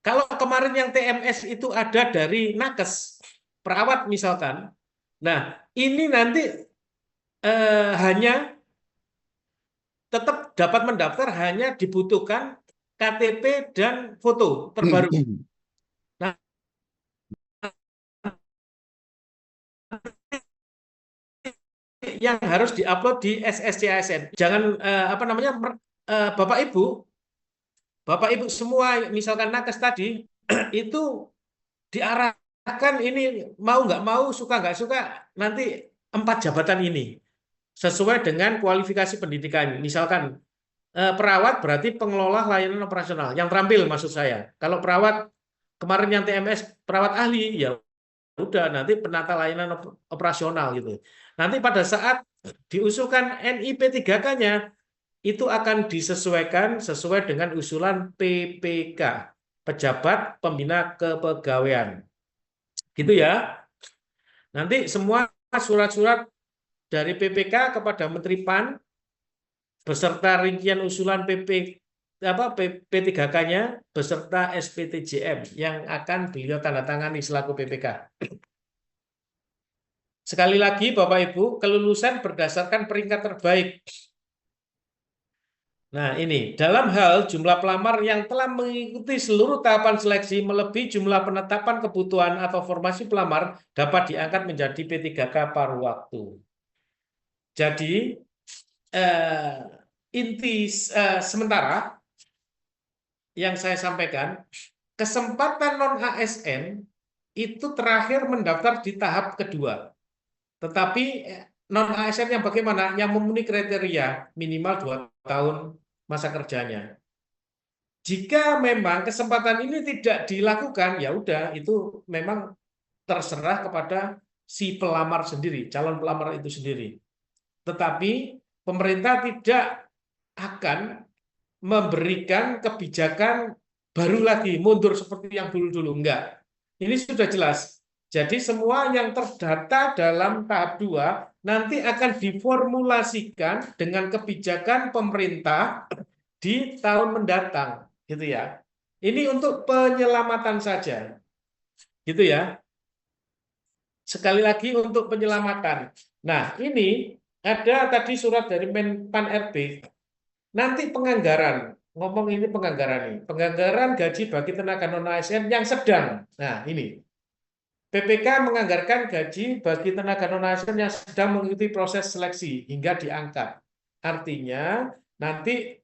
Kalau kemarin yang TMS itu ada dari nakes, perawat misalkan. Nah, ini nanti hanya tetap dapat mendaftar hanya dibutuhkan KTP dan foto terbaru. Nah, yang harus diupload di SSCASN. Jangan Bapak Ibu semua misalkan nakes tadi itu diarahkan ini mau nggak mau, suka nggak suka, nanti 4 jabatan ini sesuai dengan kualifikasi pendidikan. Misalkan perawat berarti pengelola layanan operasional yang terampil maksud saya. Kalau perawat kemarin yang TMS perawat ahli ya udah nanti penata layanan operasional gitu. Nanti pada saat diusulkan NIP3K-nya itu akan disesuaikan sesuai dengan usulan PPK, Pejabat Pembina Kepegawaian. Gitu ya. Nanti semua surat-surat dari PPK kepada Menteri PAN beserta rincian usulan P3K-nya beserta SPTJM yang akan beliau tanda tangani selaku PPK. Sekali lagi Bapak Ibu, kelulusan berdasarkan peringkat terbaik. Nah ini, dalam hal jumlah pelamar yang telah mengikuti seluruh tahapan seleksi melebihi jumlah penetapan kebutuhan atau formasi pelamar dapat diangkat menjadi P3K paruh waktu. Jadi, sementara yang saya sampaikan, kesempatan non-ASN itu terakhir mendaftar di tahap kedua. Tetapi non-ASN yang bagaimana? Yang memenuhi kriteria minimal 2 tahun masa kerjanya. Jika memang kesempatan ini tidak dilakukan, ya udah itu memang terserah kepada si pelamar sendiri, calon pelamar itu sendiri. Tetapi pemerintah tidak akan memberikan kebijakan baru lagi, mundur seperti yang dulu-dulu. Enggak. Ini sudah jelas. Jadi semua yang terdata dalam tahap 2 nanti akan diformulasikan dengan kebijakan pemerintah di tahun mendatang, gitu ya. Ini untuk penyelamatan saja, gitu ya. Sekali lagi untuk penyelamatan. Nah, ini ada tadi surat dari Menpan RB. Nanti penganggaran, ngomong ini penganggaran nih, penganggaran gaji bagi tenaga non-ASN yang sedang. Nah, ini. PPK menganggarkan gaji bagi tenaga non-ASN yang sedang mengikuti proses seleksi hingga diangkat. Artinya nanti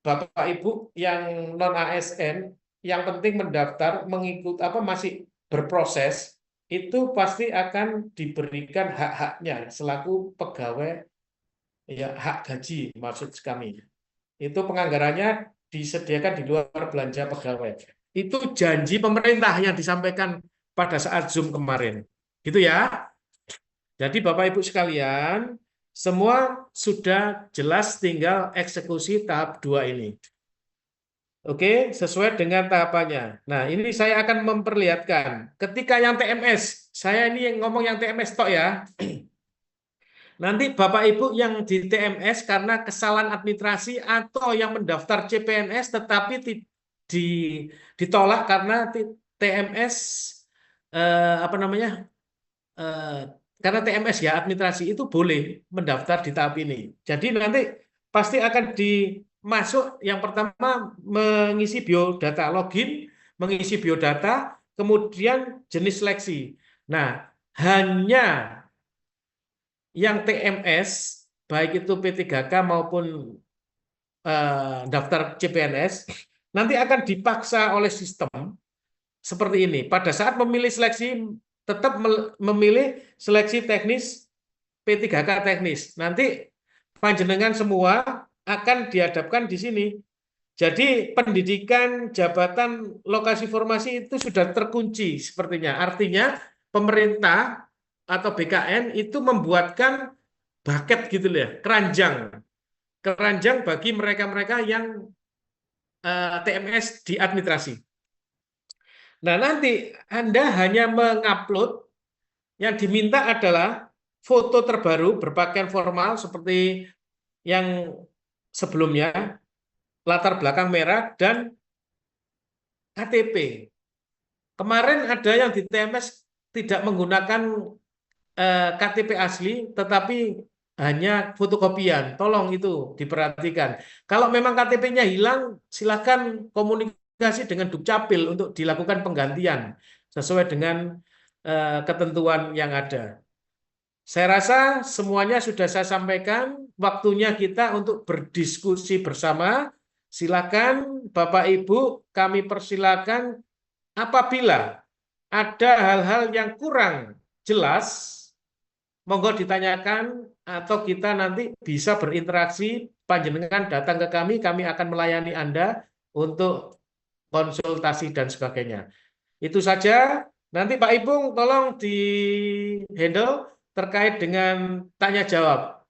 Bapak Ibu yang non-ASN yang penting mendaftar mengikut masih berproses itu pasti akan diberikan hak-haknya selaku pegawai ya hak gaji maksud kami. Itu penganggarannya disediakan di luar belanja pegawai. Itu janji pemerintah yang disampaikan pada saat Zoom kemarin. Gitu ya. Jadi Bapak Ibu sekalian, semua sudah jelas tinggal eksekusi tahap 2 ini. Oke, sesuai dengan tahapannya. Nah, ini saya akan memperlihatkan. Ketika yang TMS, saya ini yang ngomong yang TMS tok ya. Nanti Bapak Ibu yang di TMS karena kesalahan administrasi atau yang mendaftar CPNS tetapi ditolak karena TMS karena TMS ya administrasi itu boleh mendaftar di tahap ini. Jadi nanti pasti akan dimasuk yang pertama mengisi biodata login, mengisi biodata, kemudian jenis seleksi. Nah, hanya yang TMS baik itu P3K maupun daftar CPNS nanti akan dipaksa oleh sistem seperti ini. Pada saat memilih seleksi tetap memilih seleksi teknis P3K teknis. Nanti panjenengan semua akan dihadapkan di sini. Jadi pendidikan, jabatan, lokasi formasi itu sudah terkunci sepertinya. Artinya pemerintah atau BKN itu membuatkan bucket gitu ya, keranjang bagi mereka-mereka yang TMS di administrasi. Nah, nanti Anda hanya mengupload, yang diminta adalah foto terbaru berpakaian formal seperti yang sebelumnya, latar belakang merah, dan KTP. Kemarin ada yang di TMS tidak menggunakan KTP asli, tetapi hanya fotokopian. Tolong itu diperhatikan. Kalau memang KTP-nya hilang, silakan komunikasi dengan Dukcapil untuk dilakukan penggantian sesuai dengan ketentuan yang ada. Saya rasa semuanya sudah saya sampaikan. Waktunya kita untuk berdiskusi bersama. Silakan Bapak Ibu, kami persilakan apabila ada hal-hal yang kurang jelas, monggo ditanyakan atau kita nanti bisa berinteraksi, panjenengan datang ke kami akan melayani Anda untuk konsultasi dan sebagainya. Itu saja. Nanti Pak Ipung tolong di handle terkait dengan tanya jawab.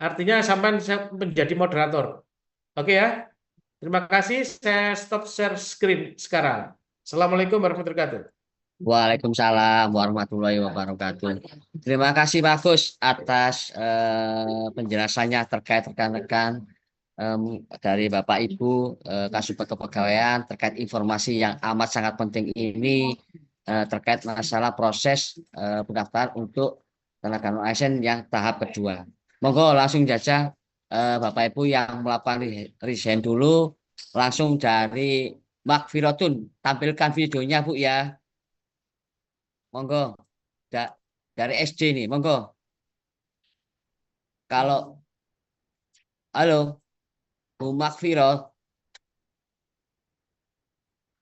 Artinya sampai menjadi moderator. Oke ya. Terima kasih. Saya stop share screen sekarang. Assalamualaikum warahmatullahi wabarakatuh. Waalaikumsalam warahmatullahi wabarakatuh. Terima kasih Pak Gus atas penjelasannya terkait rekan-rekan dari Bapak Ibu Kasubag Kepegawaian terkait informasi yang amat sangat penting ini terkait masalah proses pendaftaran untuk tenaga non ASN yang tahap kedua. Monggo langsung saja Bapak Ibu yang melakukan resign dulu langsung dari Makfirotun tampilkan videonya Bu ya. Monggo dari SD nih, monggo. Kalau halo Bu Makfiro,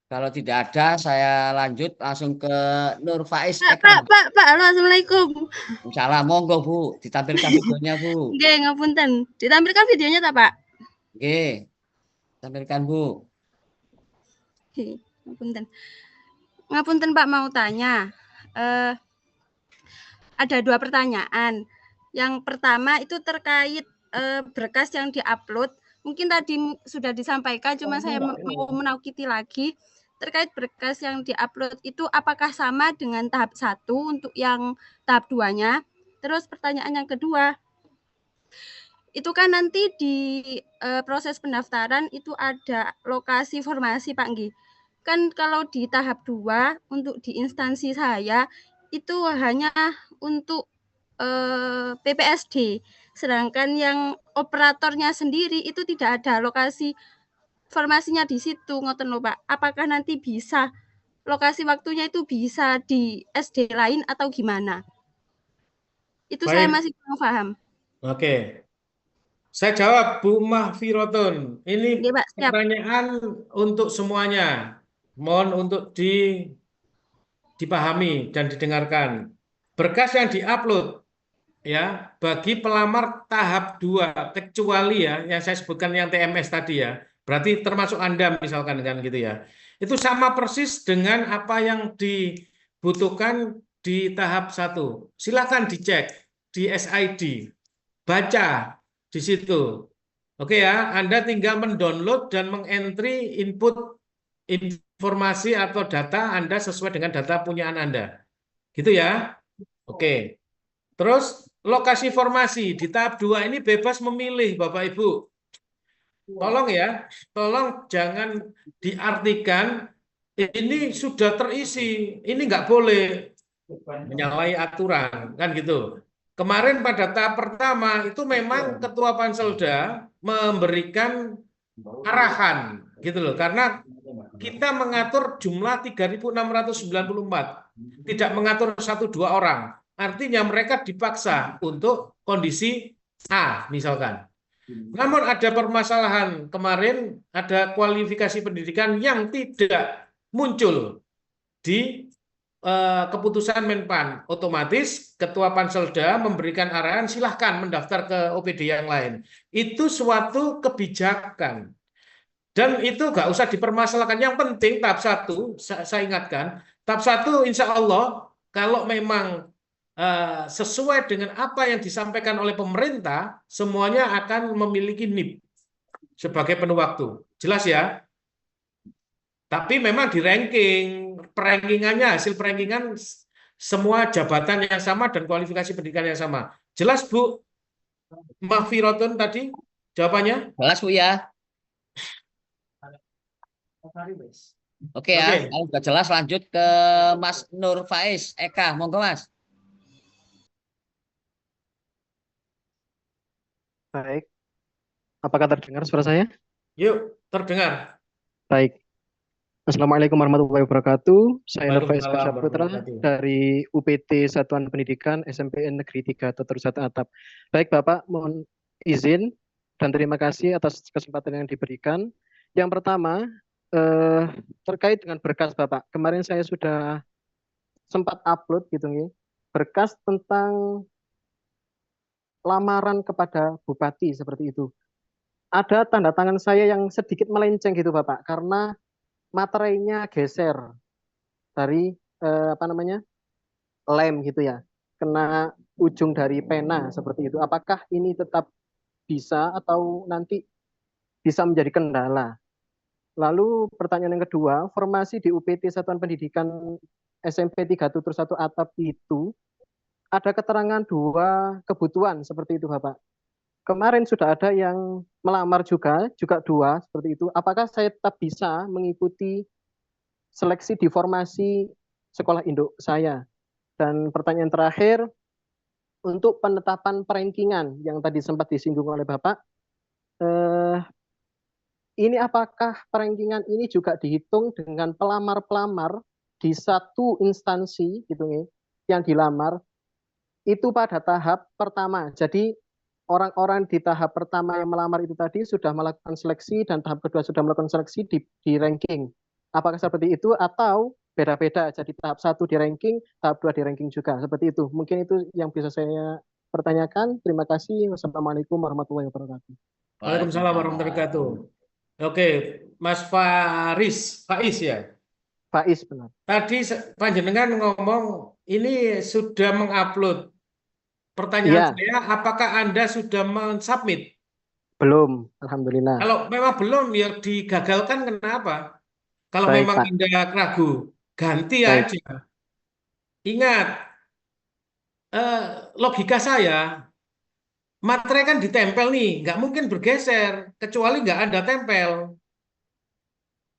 kalau tidak ada saya lanjut langsung ke Nur Faiz Eka. Pak, halo, assalamualaikum. Salah, monggo Bu, ditampilkan videonya Bu. Oke, ngapunten. Ditampilkan videonya tak Pak? Oke, tampilkan Bu. Oke, ngapunten. Ngapunten Pak, mau tanya. Ada 2 pertanyaan. Yang pertama itu terkait berkas yang diupload. Mungkin tadi sudah disampaikan, cuma saya mau menauki lagi. Terkait berkas yang diupload itu apakah sama dengan tahap 1 untuk yang tahap 2-nya? Terus pertanyaan yang kedua, itu kan nanti di proses pendaftaran itu ada lokasi formasi Pak Nggi. Kan kalau di tahap 2 untuk di instansi saya itu hanya untuk PPSD, sedangkan yang operatornya sendiri itu tidak ada lokasi formasinya di situ, ngoten lho Pak. Apakah nanti bisa lokasi waktunya itu bisa di SD lain atau gimana? Itu saya Baik. masih belum paham. Oke. Saya jawab Bu Mahfirotun. Ini Oke, Pak, siap. pertanyaan untuk semuanya. Mohon untuk dipahami dan didengarkan. Berkas yang diupload ya bagi pelamar tahap 2 kecuali ya yang saya sebutkan yang TMS tadi ya. Berarti termasuk Anda misalkan kan gitu ya. Itu sama persis dengan apa yang dibutuhkan di tahap 1. Silakan dicek di SID. Baca di situ. Oke ya, Anda tinggal mendownload dan mengentry input informasi atau data Anda sesuai dengan data punyaan Anda. Gitu ya. Oke. Terus lokasi formasi di tahap 2 ini bebas memilih Bapak Ibu. Tolong ya, tolong jangan diartikan ini sudah terisi, ini nggak boleh menyalahi aturan, kan gitu. Kemarin pada tahap pertama itu memang Ketua Panselda memberikan arahan, gitu loh, karena kita mengatur jumlah 3.694, tidak mengatur 1-2 orang. Artinya mereka dipaksa untuk kondisi A misalkan. Namun ada permasalahan kemarin, ada kualifikasi pendidikan yang tidak muncul di keputusan Menpan. Otomatis Ketua Panselda memberikan arahan silahkan mendaftar ke OPD yang lain. Itu suatu kebijakan. Dan itu nggak usah dipermasalahkan. Yang penting tahap 1, saya ingatkan, tahap 1 insya Allah kalau memang sesuai dengan apa yang disampaikan oleh pemerintah, semuanya akan memiliki NIP sebagai penuh waktu. Jelas ya? Tapi memang di rankingannya, hasil rankingan semua jabatan yang sama dan kualifikasi pendidikan yang sama. Jelas Bu Mahfirotun tadi jawabannya? Jelas Bu ya. Oke ya, Oke. kalau sudah jelas lanjut ke Mas Nur Faiz Eka, monggo Mas. Baik, apakah terdengar suara saya? Yuk, terdengar. Baik. Assalamualaikum warahmatullahi wabarakatuh. Saya Nur Faiz Waalaikumsalam Kasyaputra warahmatullahi wabarakatuh. dari UPT Satuan Pendidikan SMPN Negeri 3 Tutur 1 Atap. Baik Bapak, mohon izin dan terima kasih atas kesempatan yang diberikan. Yang pertama, terkait dengan berkas Bapak. Kemarin saya sudah sempat upload gitu nih, berkas tentang lamaran kepada bupati seperti itu. Ada tanda tangan saya yang sedikit melenceng gitu Bapak, karena materainya geser dari lem gitu ya, kena ujung dari pena seperti itu. Apakah ini tetap bisa atau nanti bisa menjadi kendala? Lalu pertanyaan yang kedua, formasi di UPT Satuan Pendidikan SMP 3 Tutur 1 Atap itu ada keterangan 2 kebutuhan seperti itu Bapak. Kemarin sudah ada yang melamar juga 2 seperti itu. Apakah saya tetap bisa mengikuti seleksi di formasi sekolah induk saya? Dan pertanyaan terakhir, untuk penetapan perankingan yang tadi sempat disinggung oleh Bapak, ini apakah perankingan ini juga dihitung dengan pelamar-pelamar di satu instansi gitu nih, yang dilamar itu pada tahap pertama. Jadi orang-orang di tahap pertama yang melamar itu tadi sudah melakukan seleksi dan tahap kedua sudah melakukan seleksi di ranking. Apakah seperti itu atau beda-beda? Jadi tahap 1 di ranking, tahap 2 di ranking juga. Seperti itu. Mungkin itu yang bisa saya pertanyakan. Terima kasih. Wassalamualaikum warahmatullahi wabarakatuh. Waalaikumsalam warahmatullahi wabarakatuh. Oke, Mas Faiz ya. Faiz benar. Tadi panjenengan ngomong ini sudah mengupload. Pertanyaan saya, apakah Anda sudah mensubmit? Belum, alhamdulillah. Kalau memang belum, ya digagalkan kenapa? Kalau Baik, memang Pak. Anda ragu, ganti Baik. aja. Ingat, logika saya, materai kan ditempel nih, nggak mungkin bergeser, kecuali nggak ada tempel.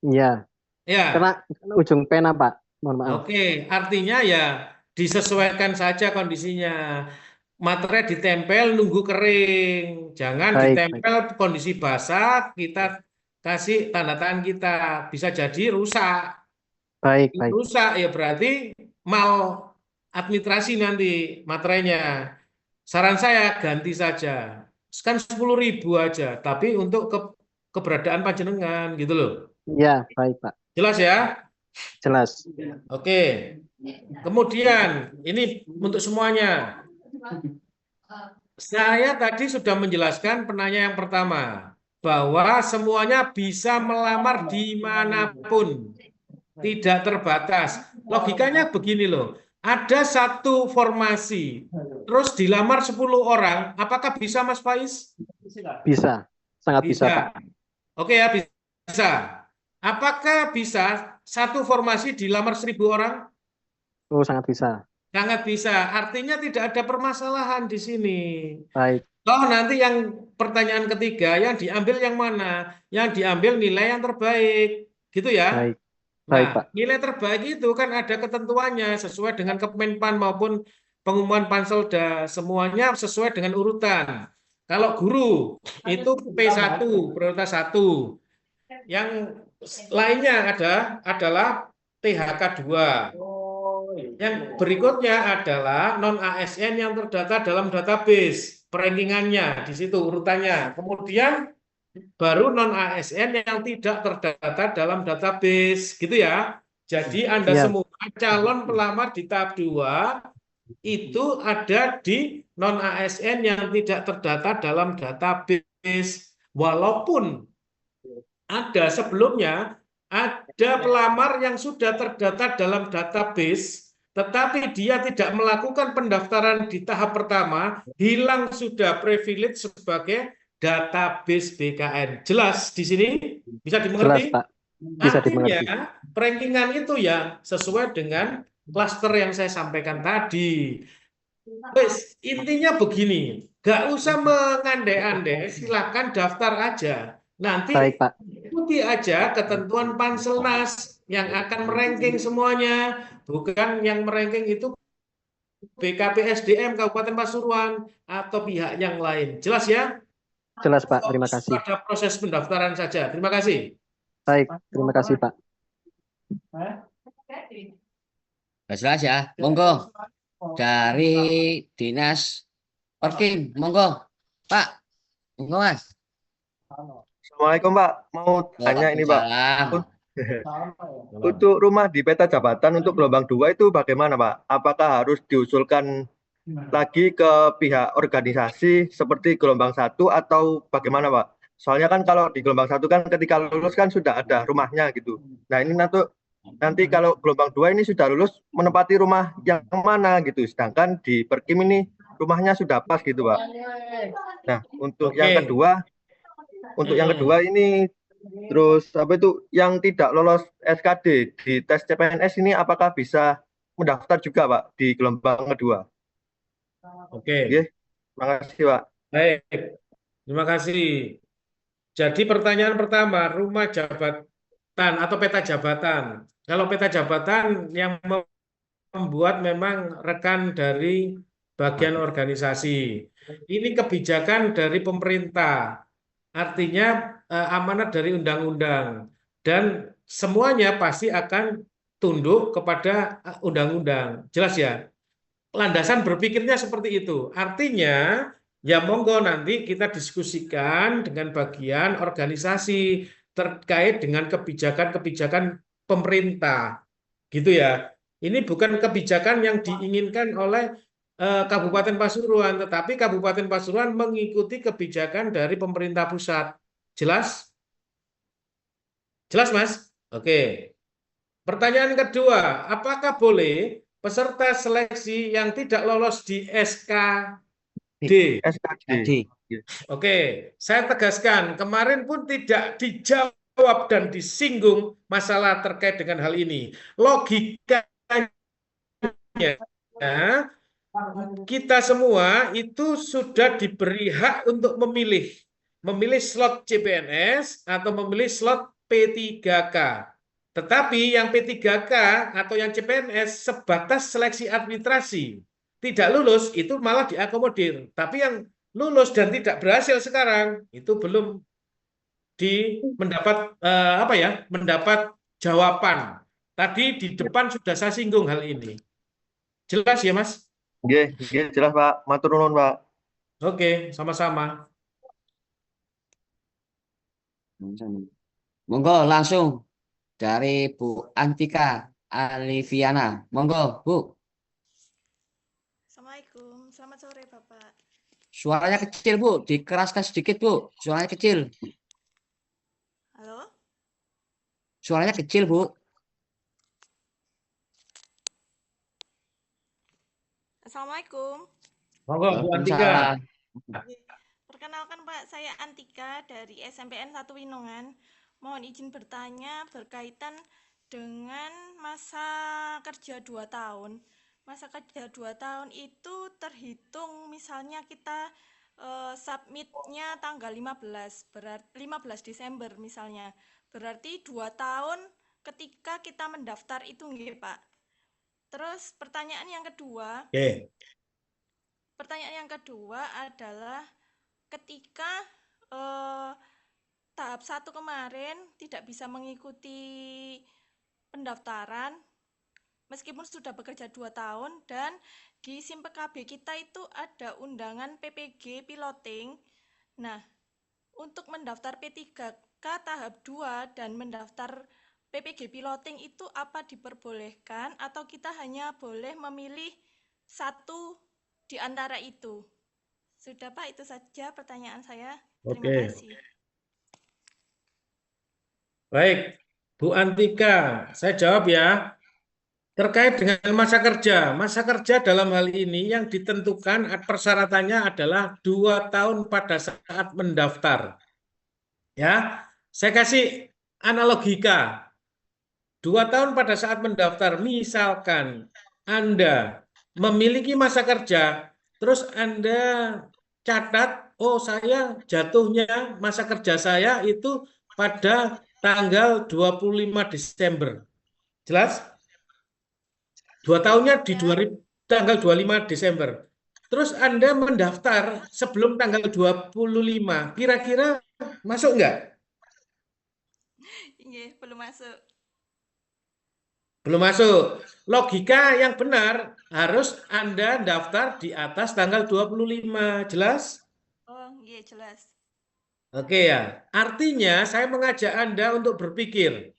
Iya. Ya. Kena ujung pena, Pak. Mohon maaf. Oke, artinya ya disesuaikan saja kondisinya. Materai ditempel nunggu kering, jangan Baik, ditempel kondisi basah, kita kasih tanda tangan kita, bisa jadi rusak. Baik. Rusak ya berarti mal administrasi nanti materainya. Saran saya ganti saja, kan 10.000 aja, tapi untuk keberadaan panjenengan gitu loh. Iya, baik Pak. Jelas ya? Jelas. Oke. Kemudian ini untuk semuanya. Saya tadi sudah menjelaskan penanya yang pertama, bahwa semuanya bisa melamar dimanapun, tidak terbatas. Logikanya begini loh, ada satu formasi, terus dilamar 10 orang, apakah bisa Mas Faiz? Bisa, sangat bisa Pak. Oke ya, bisa. Apakah bisa satu formasi dilamar 1.000 orang? Oh, sangat bisa. Sangat bisa. Artinya tidak ada permasalahan di sini. Baik. Oh, nanti yang pertanyaan ketiga, yang diambil yang mana? Yang diambil nilai yang terbaik. Gitu ya? Baik. Baik, Nah, Pak. nilai terbaik itu kan ada ketentuannya sesuai dengan Kemenpan maupun pengumuman Panselda. Semuanya sesuai dengan urutan. Kalau guru itu P1, prioritas 1. Yang lainnya adalah THK 2. Yang berikutnya adalah non-ASN yang terdata dalam database, perankingannya di situ urutannya. Kemudian baru non-ASN yang tidak terdata dalam database, gitu ya. Jadi Anda semua calon pelamar di tahap 2 itu ada di non-ASN yang tidak terdata dalam database. Walaupun ada sebelumnya, ada pelamar yang sudah terdata dalam database, tetapi dia tidak melakukan pendaftaran di tahap pertama, hilang sudah privilege sebagai database BKN. Jelas di sini? Bisa dimengerti? Jelas, Pak. Bisa dimengerti. Artinya, perankingan itu ya sesuai dengan klaster yang saya sampaikan tadi. Intinya begini, gak usah mengandai-andai, silakan daftar aja. Nanti baik, Pak. Ikuti aja ketentuan Panselnas yang akan meranking semuanya, bukan yang meranking itu BKPSDM Kabupaten Pasuruan atau pihak yang lain. Jelas ya? Jelas, Pak. Terima kasih. Pada proses pendaftaran saja. Terima kasih. Baik, terima kasih, Pak. Jelas ya. Monggo dari Dinas Perkim, monggo Pak. Monggo Mas. Assalamualaikum Pak, mau tanya ini Pak. Untuk rumah di peta jabatan untuk gelombang 2 itu bagaimana Pak? Apakah harus diusulkan lagi ke pihak organisasi seperti gelombang 1 atau bagaimana Pak? Soalnya kan kalau di gelombang 1 kan ketika lulus kan sudah ada rumahnya gitu. Nah ini nanti kalau gelombang 2 ini sudah lulus menempati rumah yang mana gitu. Sedangkan di Perkim ini rumahnya sudah pas gitu Pak. Nah untuk yang Oke. kedua ini terus apa itu yang tidak lolos SKD di tes CPNS ini apakah bisa mendaftar juga Pak di gelombang kedua? Oke. Oke, terima kasih Pak. Baik. Terima kasih. Jadi pertanyaan pertama, rumah jabatan atau peta jabatan. Kalau peta jabatan yang membuat memang rekan dari bagian organisasi. Ini kebijakan dari pemerintah. Artinya amanat dari undang-undang. Dan semuanya pasti akan tunduk kepada undang-undang. Jelas ya? Landasan berpikirnya seperti itu. Artinya, ya monggo nanti kita diskusikan dengan bagian organisasi terkait dengan kebijakan-kebijakan pemerintah. Gitu ya. Ini bukan kebijakan yang diinginkan oleh Kabupaten Pasuruan, tetapi Kabupaten Pasuruan mengikuti kebijakan dari pemerintah pusat. Jelas? Jelas, Mas? Oke. Pertanyaan kedua, apakah boleh peserta seleksi yang tidak lolos di SKD? SKD. Oke, saya tegaskan, kemarin pun tidak dijawab dan disinggung masalah terkait dengan hal ini. Logikanya, kita semua itu sudah diberi hak untuk memilih slot CPNS atau memilih slot P3K. Tetapi yang P3K atau yang CPNS sebatas seleksi administrasi. Tidak lulus itu malah diakomodir. Tapi yang lulus dan tidak berhasil sekarang itu belum mendapat jawaban. Tadi di depan sudah saya singgung hal ini. Jelas ya, Mas? Oke, jelas Pak. Matur nuwun Pak. Oke, sama-sama. Monggo langsung dari Bu Antika Aliviana. Monggo, Bu. Assalamualaikum, selamat sore Bapak. Suaranya kecil, Bu. Dikeraskan sedikit, Bu. Suaranya kecil. Halo? Suaranya kecil, Bu. Assalamualaikum. Monggo, Bu Antika. Waalaikumsalam. Perkenalkan Pak, saya Antika dari SMPN 1 Winongan. Mohon izin bertanya berkaitan dengan masa kerja 2 tahun. Masa kerja 2 tahun itu terhitung misalnya kita submitnya tanggal 15 Desember misalnya. Berarti 2 tahun ketika kita mendaftar itu nggih, Pak. Terus pertanyaan yang kedua. Oke. Pertanyaan yang kedua adalah ketika tahap 1 kemarin tidak bisa mengikuti pendaftaran meskipun sudah bekerja 2 tahun dan di SIM PKB kita itu ada undangan PPG piloting. Nah, untuk mendaftar P3K tahap 2 dan mendaftar PPG piloting itu apa diperbolehkan atau kita hanya boleh memilih satu di antara itu? Sudah Pak, itu saja pertanyaan saya. Terima kasih. Baik, Bu Antika, saya jawab ya. Terkait dengan masa kerja dalam hal ini yang ditentukan persyaratannya adalah 2 tahun pada saat mendaftar. Ya, saya kasih analogika. 2 tahun pada saat mendaftar, misalkan Anda memiliki masa kerja, terus Anda catat, oh saya jatuhnya masa kerja saya itu pada tanggal 25 Desember. Jelas? 2 tahunnya di tanggal 25 Desember. Terus Anda mendaftar sebelum tanggal 25. Kira-kira masuk nggak? Iya, belum masuk. Belum masuk. Logika yang benar harus Anda daftar di atas tanggal 25. Jelas? Oh, iya jelas. Oke ya. Artinya saya mengajak Anda untuk berpikir.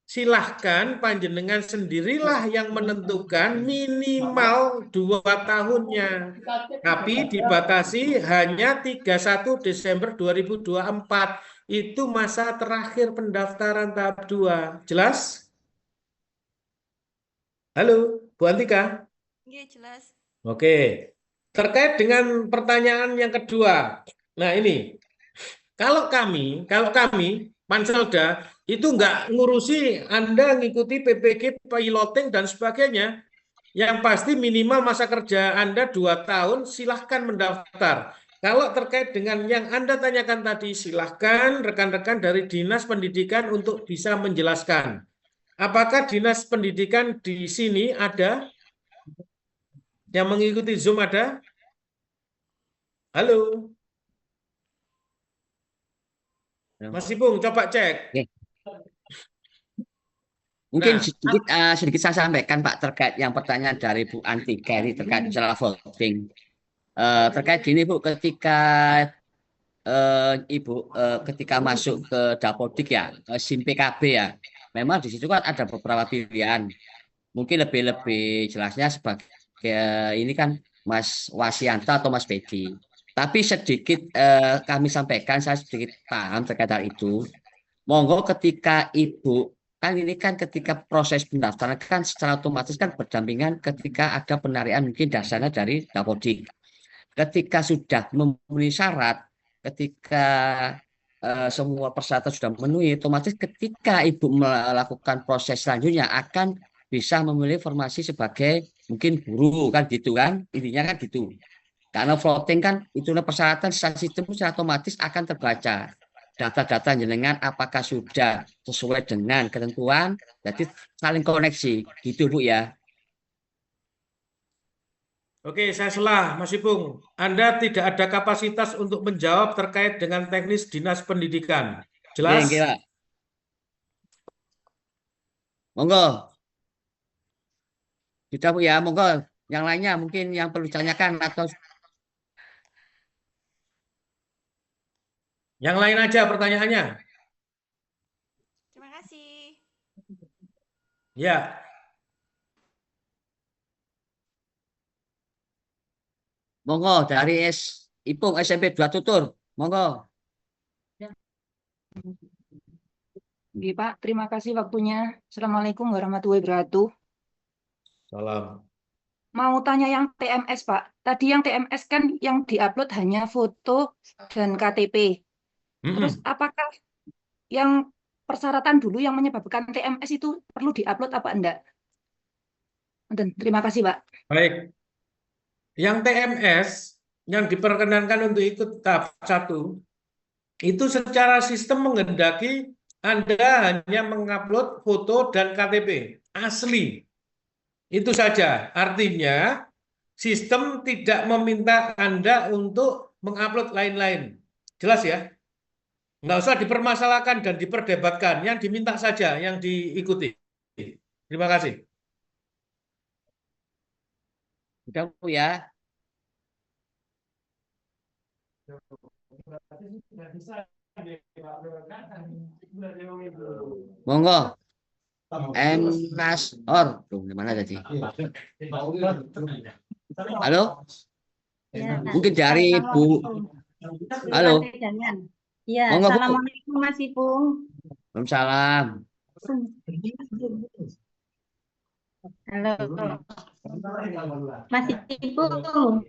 silahkan panjenengan sendirilah yang menentukan minimal 2 tahunnya. Tapi dibatasi hanya 31 Desember 2024. Itu masa terakhir pendaftaran tahap 2. Jelas? Halo, Bu Antika? Nggih, jelas. Oke. Terkait dengan pertanyaan yang kedua. Nah, ini. Kalau kami, Panselda, itu nggak ngurusi Anda ngikuti PPG, piloting, dan sebagainya. Yang pasti minimal masa kerja Anda 2 tahun, silahkan mendaftar. Kalau terkait dengan yang Anda tanyakan tadi, silahkan rekan-rekan dari Dinas Pendidikan untuk bisa menjelaskan. Apakah Dinas Pendidikan di sini ada? Yang mengikuti Zoom ada? Halo? Mas Ipung, coba cek. Oke. Mungkin Nah, sedikit saya sampaikan Pak terkait yang pertanyaan dari Bu Anti Kerry terkait masalah voting. Terkait gini Bu, ketika Ibu ketika masuk ke Dapodik ya, SIM PKB ya, memang di situ kan ada beberapa pilihan. Mungkin lebih jelasnya sebagai ini kan Mas Wasianto atau Mas Bedi. Tapi sedikit kami sampaikan, saya sedikit paham terkait hal itu. Monggo ketika Ibu kan ini kan ketika proses pendaftaran kan secara otomatis kan berdampingan ketika ada penarikan mungkin dasarnya dari Dapodik. Ketika sudah memenuhi syarat, ketika semua persyaratan sudah memenuhi, otomatis ketika Ibu melakukan proses selanjutnya akan bisa memilih formasi sebagai mungkin guru kan gitu kan, intinya kan gitu. Karena voting kan itu persyaratan secara sistem secara otomatis akan terbaca data-data jenengan apakah sudah sesuai dengan ketentuan, jadi saling koneksi gitu Bu ya. Oke, saya salah, Mas Ipung. Anda tidak ada kapasitas untuk menjawab terkait dengan teknis Dinas Pendidikan. Jelas? Oke, Pak. Monggo. Sudah Bu ya, monggo. Yang lainnya mungkin yang perlu ditanyakan atau yang lain aja pertanyaannya. Terima kasih. Ya. monggo dari Ipung SMP 2 Tutur. Monggo. Oke, Pak, terima kasih waktunya. Assalamualaikum warahmatullahi wabarakatuh. Salam. Mau tanya yang TMS, Pak. Tadi yang TMS kan yang diupload hanya foto dan KTP. Terus apakah yang persyaratan dulu yang menyebabkan TMS itu perlu diupload apa enggak? Terima kasih, Pak. Baik. Yang TMS yang diperkenankan untuk ikut tahap 1 itu secara sistem menghendaki Anda hanya mengupload foto dan KTP asli. Itu saja. Artinya sistem tidak meminta Anda untuk mengupload lain-lain. Jelas ya? Nggak usah dipermasalahkan dan diperdebatkan. Yang diminta saja yang diikuti. Terima kasih. Sudah Bu ya. Monggo. Nasor. Tuh, gimana tadi? Halo? Ya, Mungkin dari Bu. Halo. Ya, Monggo, Bu. assalamualaikum Mas Ipung. Waalaikumsalam. Halo, Mas Ipung.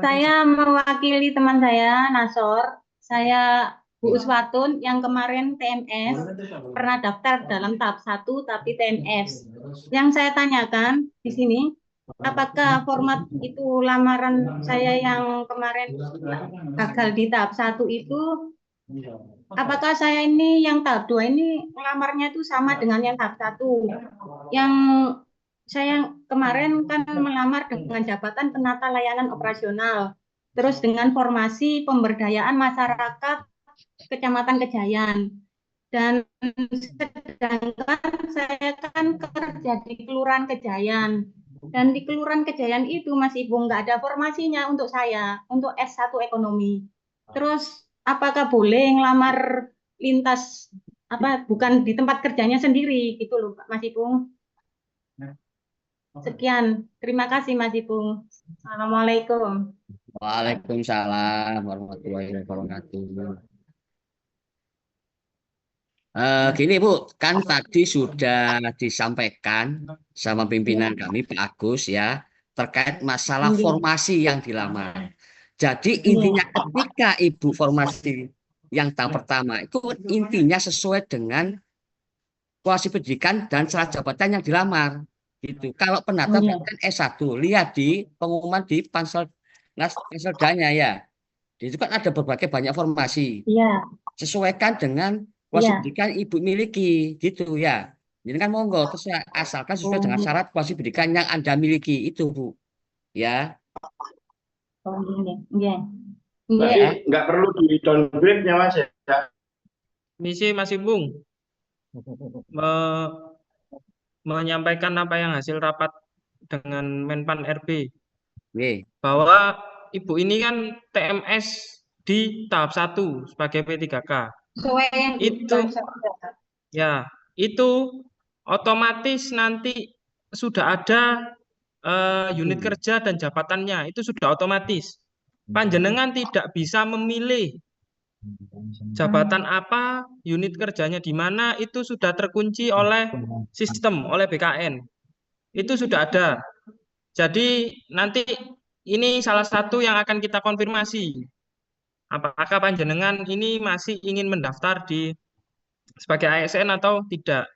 Saya mewakili teman saya, Nasor. Saya Bu Uswatun yang kemarin TMS pernah daftar dalam tahap 1 tapi TMS. Yang saya tanyakan di sini, apakah format itu lamaran saya yang kemarin gagal di tahap 1 itu, apakah saya ini yang tahap 2 ini ngelamarnya itu sama dengan yang tahap 1? Yang saya kemarin kan melamar dengan jabatan penata layanan operasional, terus dengan formasi pemberdayaan masyarakat Kecamatan Kejayan. Dan sedangkan saya kan kerja di Kelurahan Kejayan. Dan di Kelurahan Kejayan itu Mas Ibu nggak ada formasinya untuk saya, untuk S1 ekonomi. Terus apakah boleh ngelamar lintas bukan di tempat kerjanya sendiri gitu loh Mas Ipung. Sekian, terima kasih Mas Ipung. Assalamualaikum. Waalaikumsalam warahmatullahi wabarakatuh. Gini Bu, kan tadi sudah disampaikan sama pimpinan kami Pak Agus ya, terkait masalah formasi yang dilamar. Jadi intinya ketika Ibu formasi yang tahap pertama itu intinya sesuai dengan kualifikasi pendidikan dan syarat jabatan yang dilamar. Gitu. Kalau penata pendidikan S1, lihat di pengumuman di Panselda-nya ya. Itu kan ada berbagai banyak formasi. Iya. Sesuaikan dengan kualifikasi pendidikan Ibu miliki, gitu ya. Jadi kan monggo, terus asalkan sesuai dengan syarat kualifikasi pendidikan yang Anda miliki itu, Bu. Ya. Oh, iya. Berarti nggak perlu di downgrade-nya Mas ya. Misi Mas Ipung menyampaikan apa yang hasil rapat dengan Menpan RB bahwa Ibu ini kan TMS di tahap 1 sebagai P3K. Itu otomatis nanti sudah ada unit kerja dan jabatannya, itu sudah otomatis. Panjenengan tidak bisa memilih jabatan apa, unit kerjanya di mana, itu sudah terkunci oleh sistem, oleh BKN. Itu sudah ada. Jadi nanti ini salah satu yang akan kita konfirmasi. Apakah panjenengan ini masih ingin mendaftar sebagai ASN atau tidak.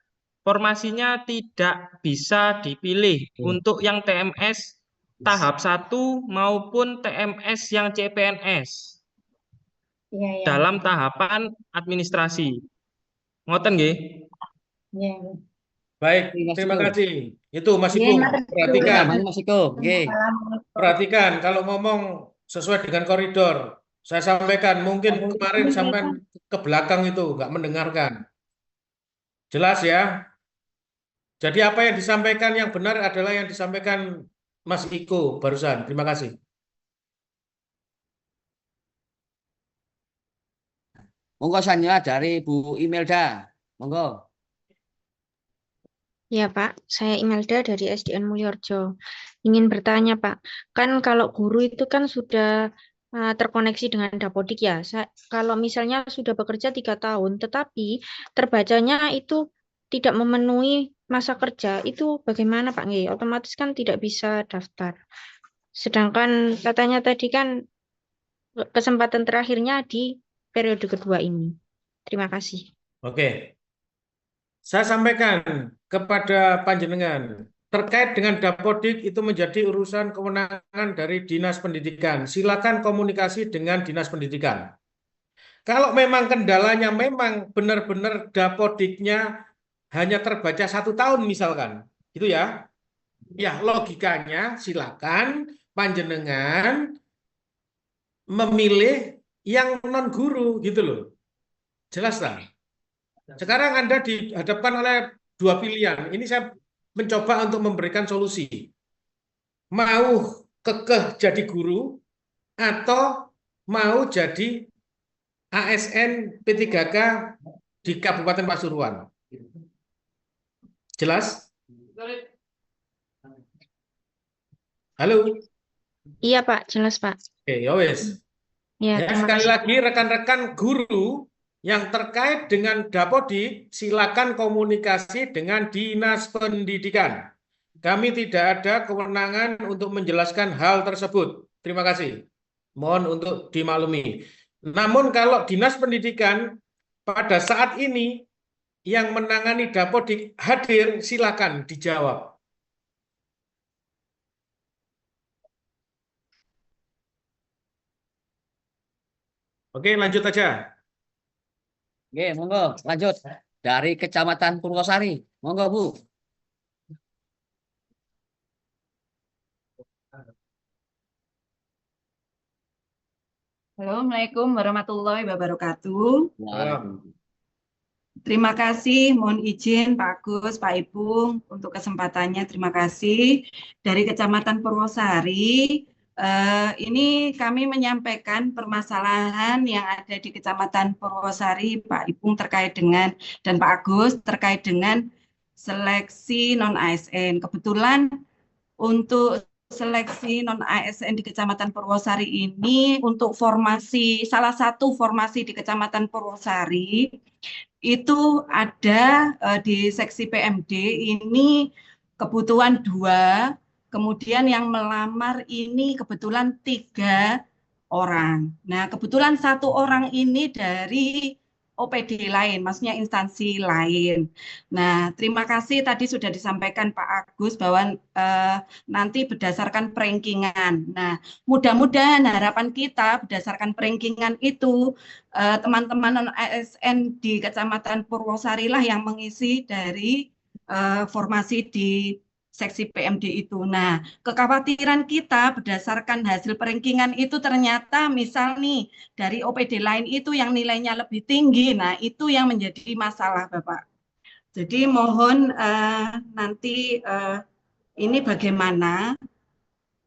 Formasinya tidak bisa dipilih untuk yang TMS tahap 1 maupun TMS yang CPNS. Dalam tahapan administrasi. Ngoten nggih? Baik, terima kasih. Itu Mas Ipung, perhatikan. Perhatikan kalau ngomong sesuai dengan koridor. Saya sampaikan, mungkin kemarin sampai ke belakang itu nggak mendengarkan. Jelas ya? Jadi apa yang disampaikan yang benar adalah yang disampaikan Mas Iko barusan. Terima kasih. Monggo selanjutnya dari Bu Imelda. Monggo. Ya Pak, saya Imelda dari SDN Mulyorjo. Ingin bertanya Pak, kan kalau guru itu kan sudah terkoneksi dengan Dapodik ya. Kalau misalnya sudah bekerja 3 tahun, tetapi terbacanya itu tidak memenuhi masa kerja, itu bagaimana Pak Nggih? Otomatis kan tidak bisa daftar. Sedangkan katanya tadi kan kesempatan terakhirnya di periode kedua ini. Terima kasih. Oke. Saya sampaikan kepada panjenengan, terkait dengan Dapodik itu menjadi urusan kewenangan dari Dinas Pendidikan. Silakan komunikasi dengan Dinas Pendidikan. Kalau memang kendalanya memang benar-benar Dapodiknya hanya terbaca 1 tahun misalkan, gitu ya. Ya, logikanya silakan panjenengan memilih yang non guru gitu loh. Jelas tak? Sekarang Anda dihadapkan oleh 2 pilihan. Ini saya mencoba untuk memberikan solusi. Mau kekeh jadi guru atau mau jadi ASN P3K di Kabupaten Pasuruan. Jelas? Halo? Iya Pak, jelas Pak. Oke, ya wes. Ya, sekali lagi rekan-rekan guru yang terkait dengan Dapodik, silakan komunikasi dengan Dinas Pendidikan. Kami tidak ada kewenangan untuk menjelaskan hal tersebut. Terima kasih. Mohon untuk dimaklumi. Namun kalau Dinas Pendidikan pada saat ini yang menangani Dapodik hadir, silakan dijawab. Oke, lanjut aja. Oke, monggo lanjut dari Kecamatan Purwosari. Monggo Bu. Assalamualaikum warahmatullahi wabarakatuh. Terima kasih, mohon izin Pak Agus, Pak Ipung untuk kesempatannya. Terima kasih. Dari Kecamatan Purwosari, Ini kami menyampaikan permasalahan yang ada di Kecamatan Purwosari, Pak Ipung terkait dengan dan Pak Agus terkait dengan seleksi non-ASN. Kebetulan untuk seleksi non-ASN di Kecamatan Purwosari ini untuk formasi, salah satu formasi di Kecamatan Purwosari itu ada di seksi PMD ini kebutuhan 2, kemudian yang melamar ini kebetulan 3 orang. Nah, kebetulan 1 orang ini dari OPD lain, maksudnya instansi lain. Nah, terima kasih tadi sudah disampaikan Pak Agus bahwa nanti berdasarkan perankingan. Nah, mudah-mudahan harapan kita berdasarkan perankingan itu teman-teman non-ASN di Kecamatan Purwosari lah yang mengisi dari formasi di seksi PMD itu. Nah, kekhawatiran kita berdasarkan hasil perankingan itu ternyata misal nih dari OPD lain itu yang nilainya lebih tinggi. Nah, itu yang menjadi masalah, Bapak. Jadi mohon nanti ini bagaimana?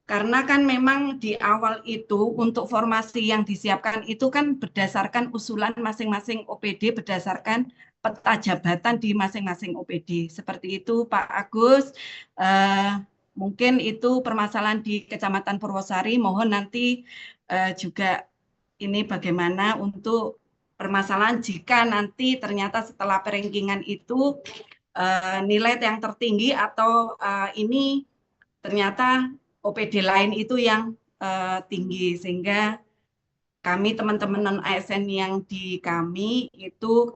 Karena kan memang di awal itu untuk formasi yang disiapkan itu kan berdasarkan usulan masing-masing OPD berdasarkan peta jabatan di masing-masing OPD. Seperti itu Pak Agus, mungkin itu permasalahan di Kecamatan Purwosari, mohon nanti juga ini bagaimana untuk permasalahan jika nanti ternyata setelah perankingan itu nilai yang tertinggi atau ini ternyata OPD lain itu yang tinggi, sehingga kami teman-teman non-ASN yang di kami itu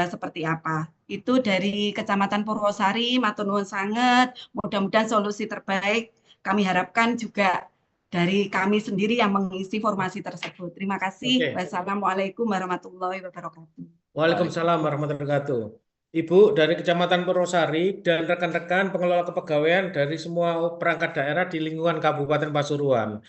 seperti apa. Itu dari Kecamatan Purwosari, matur nuwun sanget, mudah-mudahan solusi terbaik kami harapkan juga dari kami sendiri yang mengisi formasi tersebut. Terima kasih. Wassalamualaikum warahmatullahi wabarakatuh. Waalaikumsalam warahmatullahi wabarakatuh. Ibu dari Kecamatan Purwosari dan rekan-rekan pengelola kepegawaian dari semua perangkat daerah di lingkungan Kabupaten Pasuruan.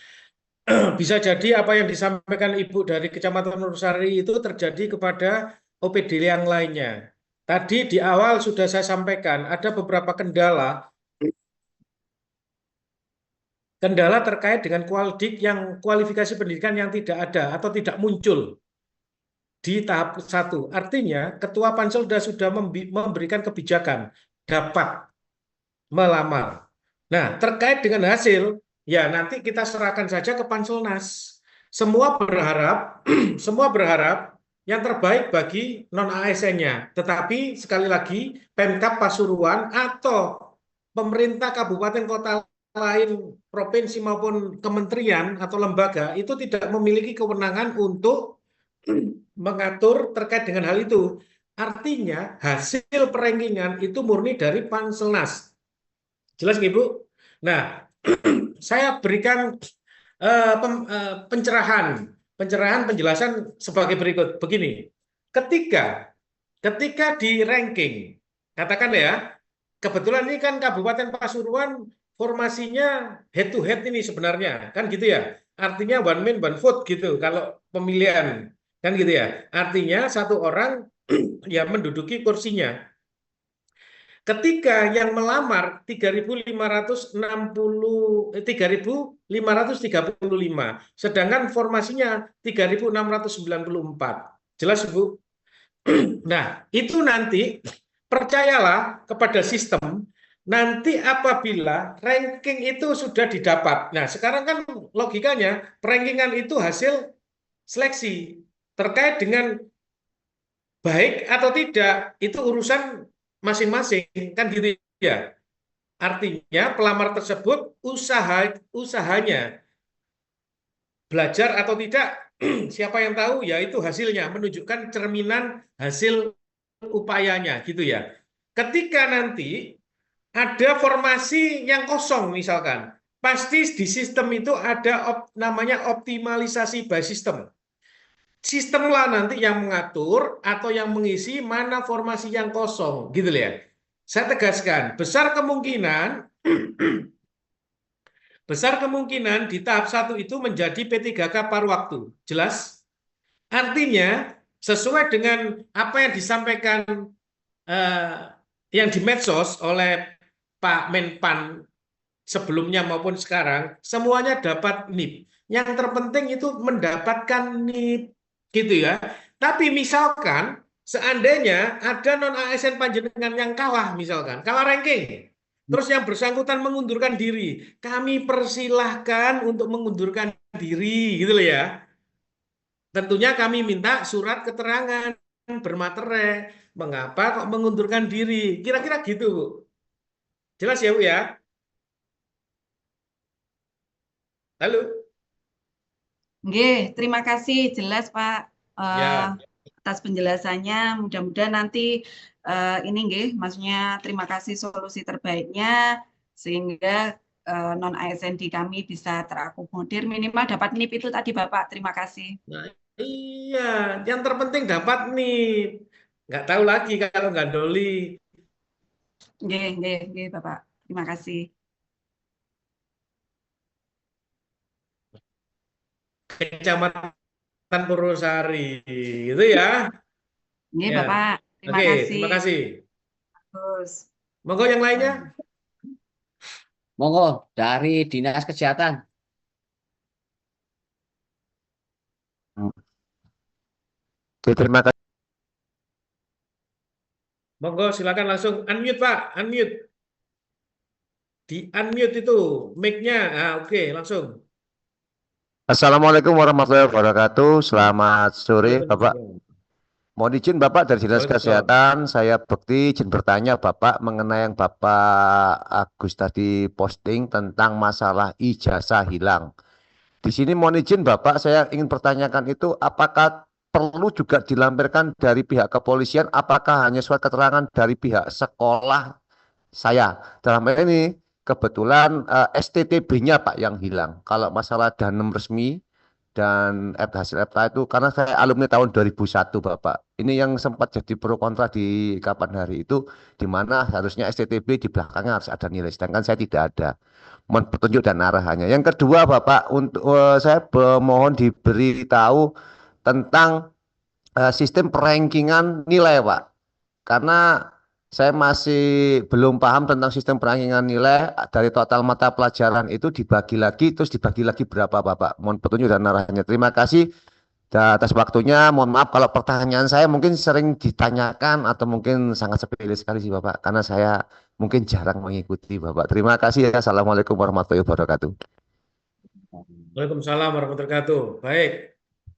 Bisa jadi apa yang disampaikan Ibu dari Kecamatan Purwosari itu terjadi kepada OPD yang lainnya. Tadi di awal sudah saya sampaikan ada beberapa kendala terkait dengan kualifikasi pendidikan yang tidak ada atau tidak muncul di tahap 1. Artinya Ketua Pansel sudah memberikan kebijakan dapat melamar. Nah, terkait dengan hasil, ya nanti kita serahkan saja ke Panselnas. Semua berharap yang terbaik bagi non-ASN-nya. Tetapi sekali lagi Pemkab Pasuruan atau pemerintah kabupaten kota lain, provinsi maupun kementerian atau lembaga itu tidak memiliki kewenangan untuk mengatur terkait dengan hal itu. Artinya hasil perankingan itu murni dari Panselnas. Jelas Ibu? Nah, saya berikan penjelasan sebagai berikut. Begini, ketika di ranking, katakan ya, kebetulan ini kan Kabupaten Pasuruan formasinya head to head ini sebenarnya, kan gitu ya. Artinya one man one vote gitu kalau pemilihan. Kan gitu ya. Artinya satu orang yang menduduki kursinya. Ketika yang melamar 3.535, sedangkan formasinya 3.694. Jelas, Bu? Nah, itu nanti percayalah kepada sistem. Nanti apabila ranking itu sudah didapat. Nah, sekarang kan logikanya rankingan itu hasil seleksi. Terkait dengan baik atau tidak, itu urusan masing-masing, kan gitu ya. Artinya pelamar tersebut usahanya belajar atau tidak, siapa yang tahu, ya itu hasilnya, menunjukkan cerminan hasil upayanya, gitu ya. Ketika nanti ada formasi yang kosong misalkan, pasti di sistem itu ada namanya optimalisasi by system. Sistemlah nanti yang mengatur atau yang mengisi mana formasi yang kosong, gitu ya. Saya tegaskan, besar kemungkinan di tahap 1 itu menjadi P3K paruh waktu. Jelas? Artinya, sesuai dengan apa yang disampaikan yang di medsos oleh Pak Menpan sebelumnya maupun sekarang, semuanya dapat NIP. Yang terpenting itu mendapatkan NIP, gitu ya. Tapi misalkan seandainya ada non-ASN panjenengan yang kalah, misalkan kalah ranking, terus yang bersangkutan mengundurkan diri, kami persilahkan untuk mengundurkan diri, gitu loh ya. Tentunya kami minta surat keterangan bermaterai, mengapa kok mengundurkan diri, kira-kira gitu, Bu. Jelas ya, Bu ya? Halo? Nggih, terima kasih jelas Pak Ya. atas penjelasannya. Mudah-mudahan nanti ini nggih, maksudnya terima kasih solusi terbaiknya sehingga non ASN di kami bisa terakomodir minimal dapat NIP itu tadi Bapak. Terima kasih. Nah, iya, yang terpenting dapat NIP. Nggak tahu lagi kalau nggak doli. Nggih, Bapak. Terima kasih. Kecamatan Purwosari, gitu ya. Nggih, Ya. Bapak. Terima Oke, kasih. terima kasih. Terus. Monggo yang lainnya. Monggo dari Dinas Kesehatan. Oke, terima kasih. Monggo silakan langsung unmute Pak, unmute. Di unmute itu mic-nya. Ah, oke, langsung. Assalamualaikum warahmatullahi wabarakatuh. Selamat sore, Bapak. Mohon izin Bapak dari Dinas Kesehatan, saya Bekti izin bertanya Bapak mengenai yang Bapak Agus tadi posting tentang masalah ijazah hilang. Di sini mohon izin Bapak, saya ingin pertanyakan itu apakah perlu juga dilampirkan dari pihak kepolisian, apakah hanya surat keterangan dari pihak sekolah saya? Dalam hal ini kebetulan STTB-nya Pak yang hilang. Kalau masalah danem resmi dan hasil FTA itu karena saya alumni tahun 2001 Bapak. Ini yang sempat jadi pro kontra di kapan hari itu, di mana harusnya STTB di belakangnya harus ada nilai, sedangkan saya tidak ada. Mohon petunjuk dan arahannya. Yang kedua Bapak, untuk saya mohon diberitahu tentang sistem perankingan nilai Pak. Karena saya masih belum paham tentang sistem perankingan nilai dari total mata pelajaran itu dibagi lagi, terus dibagi lagi berapa Bapak. Mohon petunjuk dan arahnya. Terima kasih atas waktunya. Mohon maaf kalau pertanyaan saya mungkin sering ditanyakan atau mungkin sangat sepele sekali sih Bapak. Karena saya mungkin jarang mengikuti Bapak. Terima kasih ya. Assalamualaikum warahmatullahi wabarakatuh. Waalaikumsalam warahmatullahi wabarakatuh. Baik,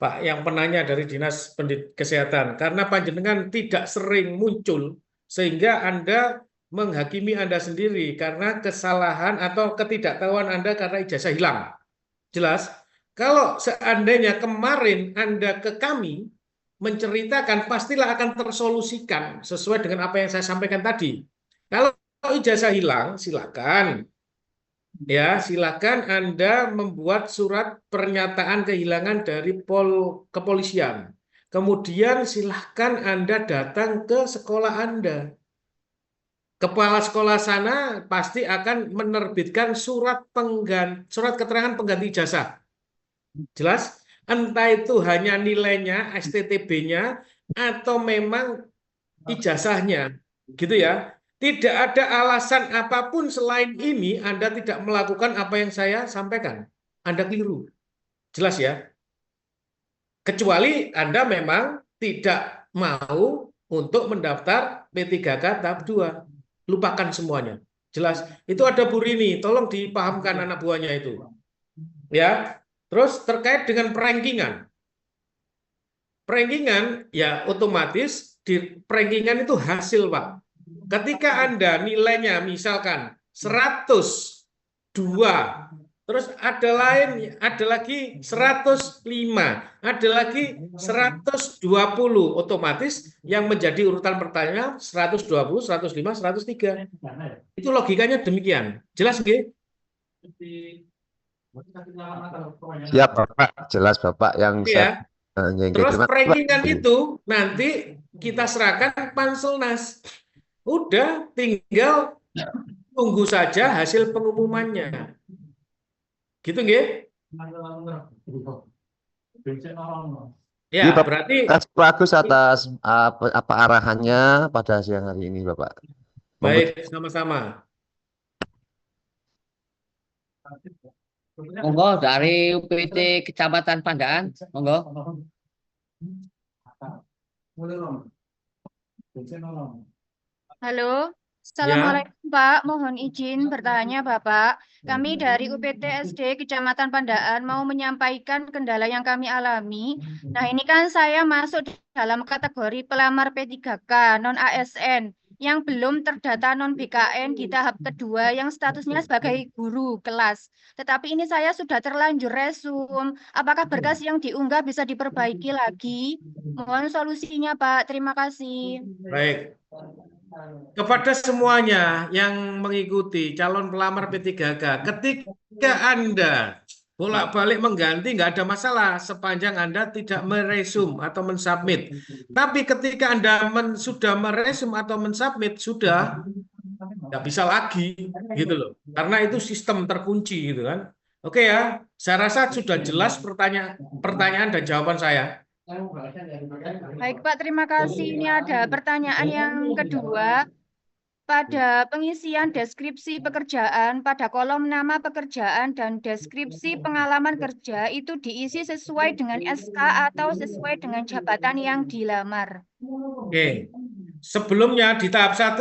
Pak yang penanya dari Dinas Kesehatan. Karena panjenengan tidak sering muncul, sehingga Anda menghakimi Anda sendiri karena kesalahan atau ketidaktahuan Anda karena ijazah hilang. Jelas? Kalau seandainya kemarin Anda ke kami menceritakan, pastilah akan tersolusikan sesuai dengan apa yang saya sampaikan tadi. Kalau ijazah hilang, silakan. Ya, silakan Anda membuat surat pernyataan kehilangan dari kepolisian. Kemudian silahkan Anda datang ke sekolah Anda. Kepala sekolah sana pasti akan menerbitkan surat keterangan pengganti ijazah. Jelas? Entah itu hanya nilainya, STTB-nya, atau memang ijazahnya. Gitu ya. Tidak ada alasan apapun selain ini Anda tidak melakukan apa yang saya sampaikan. Anda keliru. Jelas ya? Kecuali Anda memang tidak mau untuk mendaftar P3K tahap 2. Lupakan semuanya. Jelas. Itu ada Bu Rini, tolong dipahamkan anak buahnya itu. Ya. Terus terkait dengan perankingan. Perankingan ya otomatis di perankingan itu hasil, Pak. Ketika Anda nilainya misalkan 102, terus ada lagi 105, ada lagi 120, otomatis yang menjadi urutan pertanyaan 120, 105, 103. Itu logikanya demikian. Jelas nggih? Siap Bapak, jelas Bapak yang ya. Terus perankingan kasih. itu nanti kita serahkan Panselnas. Udah tinggal tunggu saja hasil pengumumannya. Gitu nggih? Ya, berarti Pak Agus atas apa arahannya pada siang hari ini, Bapak. Baik, sama-sama. Monggo dari UPT Kecamatan Pandaan, monggo. Halo, Ya, Assalamualaikum Pak. Mohon izin bertanya Bapak. Kami dari UPT SD Kecamatan Pandaan mau menyampaikan kendala yang kami alami. Nah, ini kan saya masuk dalam kategori pelamar P3K non-ASN yang belum terdata non-BKN di tahap kedua yang statusnya sebagai guru kelas. Tetapi ini saya sudah terlanjur resum. Apakah berkas yang diunggah bisa diperbaiki lagi? Mohon solusinya Pak. Terima kasih. baik. Kepada semuanya yang mengikuti calon pelamar P3K, ketika Anda bolak-balik mengganti nggak ada masalah sepanjang Anda tidak meresum atau mensubmit. Tapi ketika Anda sudah meresum atau mensubmit, sudah nggak bisa lagi gitu loh. Karena itu sistem terkunci gitu kan. Oke ya, saya rasa sudah jelas pertanyaan dan jawaban saya. Baik Pak, terima kasih. Ini ada pertanyaan yang kedua. Pada pengisian deskripsi pekerjaan, pada kolom nama pekerjaan dan deskripsi pengalaman kerja itu diisi sesuai dengan SK atau sesuai dengan jabatan yang dilamar. Oke. Sebelumnya di tahap 1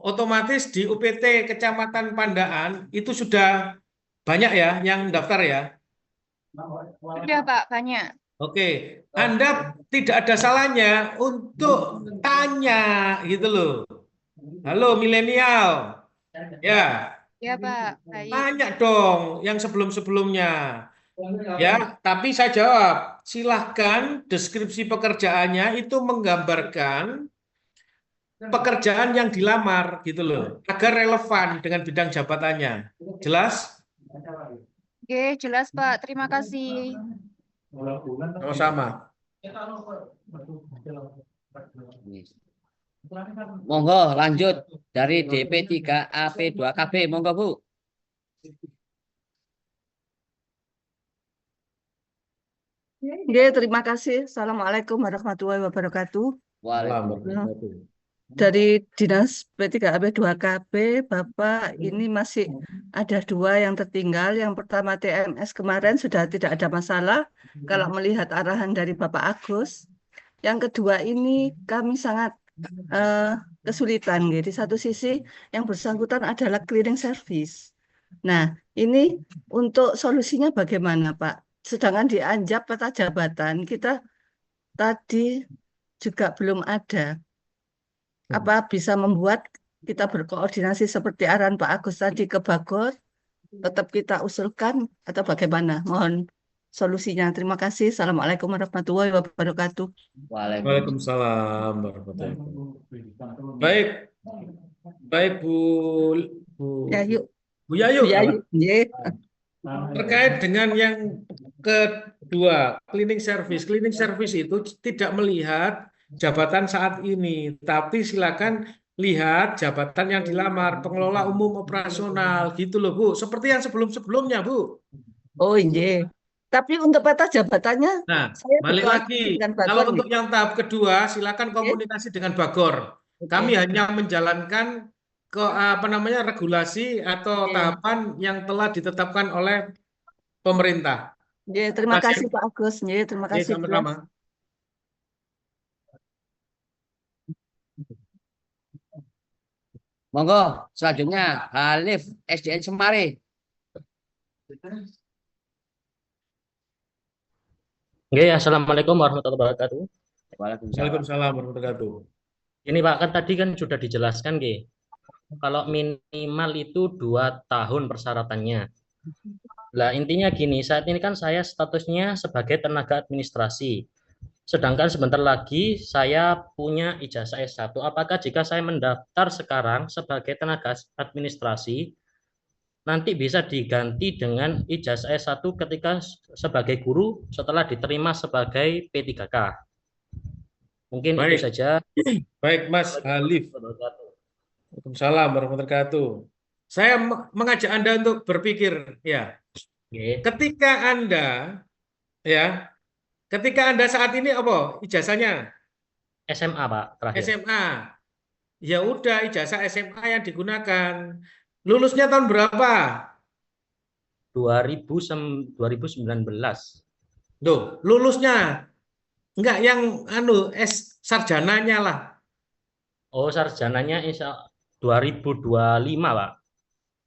otomatis di UPT Kecamatan Pandaan itu sudah banyak ya yang daftar ya. Sudah Pak, banyak. Oke, Anda tidak ada salahnya untuk tanya gitu loh. Halo milenial. Ya, Ya Pak, baik. tanya dong yang sebelum-sebelumnya. Ya, tapi saya jawab, silahkan deskripsi pekerjaannya itu menggambarkan pekerjaan yang dilamar gitu loh, agar relevan dengan bidang jabatannya. Jelas? Oke, jelas Pak. Terima kasih. Sama-sama. Monggo lanjut dari DP3AP2KB, monggo Bu. Ya, terima kasih. Assalamualaikum warahmatullahi wabarakatuh. Waalaikumsalam. Dari Dinas P3AP2KB, Bapak, ini masih ada 2 yang tertinggal. Yang pertama TMS kemarin sudah tidak ada masalah kalau melihat arahan dari Bapak Agus. Yang kedua ini kami sangat kesulitan. Di satu sisi yang bersangkutan adalah clearing service. Nah, ini untuk solusinya bagaimana Pak? Sedangkan di Anjap peta jabatan kita tadi juga belum ada. Apa bisa membuat kita berkoordinasi seperti arahan Pak Agus tadi ke Bogor, tetap kita usulkan atau bagaimana? Mohon solusinya. Terima kasih. Assalamualaikum warahmatullahi wabarakatuh. Waalaikumsalam warahmatullahi wabarakatuh. Baik Bu Yayu. Bu Yayu. Yeah. Terkait dengan yang kedua, cleaning service. Cleaning service itu tidak melihat jabatan saat ini, tapi silakan lihat jabatan yang dilamar, pengelola umum operasional, gitu loh Bu. Seperti yang sebelum-sebelumnya Bu. Oh iya. Tapi untuk peta jabatannya, Nah, saya balik lagi. dengan Kalau Bagor, untuk yang tahap kedua, silakan komunikasi dengan Bagor. Kami hanya menjalankan regulasi atau tahapan yang telah ditetapkan oleh pemerintah. Ya, terima kasih Pak Agus. Ya, terima kasih. Sama-sama. Monggo, selanjutnya Halif SDN Semari. Assalamualaikum warahmatullahi wabarakatuh. Waalaikumsalam warahmatullahi wabarakatuh. Ini Pak, kan tadi kan sudah dijelaskan, kalau minimal itu 2 tahun persyaratannya. Lah intinya gini, saat ini kan saya statusnya sebagai tenaga administrasi. Sedangkan sebentar lagi saya punya ijazah S1. Apakah jika saya mendaftar sekarang sebagai tenaga administrasi, nanti bisa diganti dengan ijazah S1 ketika sebagai guru setelah diterima sebagai P3K? Mungkin itu saja. Baik Mas Halif. Waalaikumsalam warahmatullahi wabarakatuh. Saya mengajak Anda untuk berpikir ya. Ketika Anda saat ini apa ijazahnya? SMA Pak, terakhir. SMA. Ya udah ijazah SMA yang digunakan. Lulusnya tahun berapa? 2019. Loh, lulusnya enggak yang sarjananya lah. Oh, sarjananya 2025, Pak.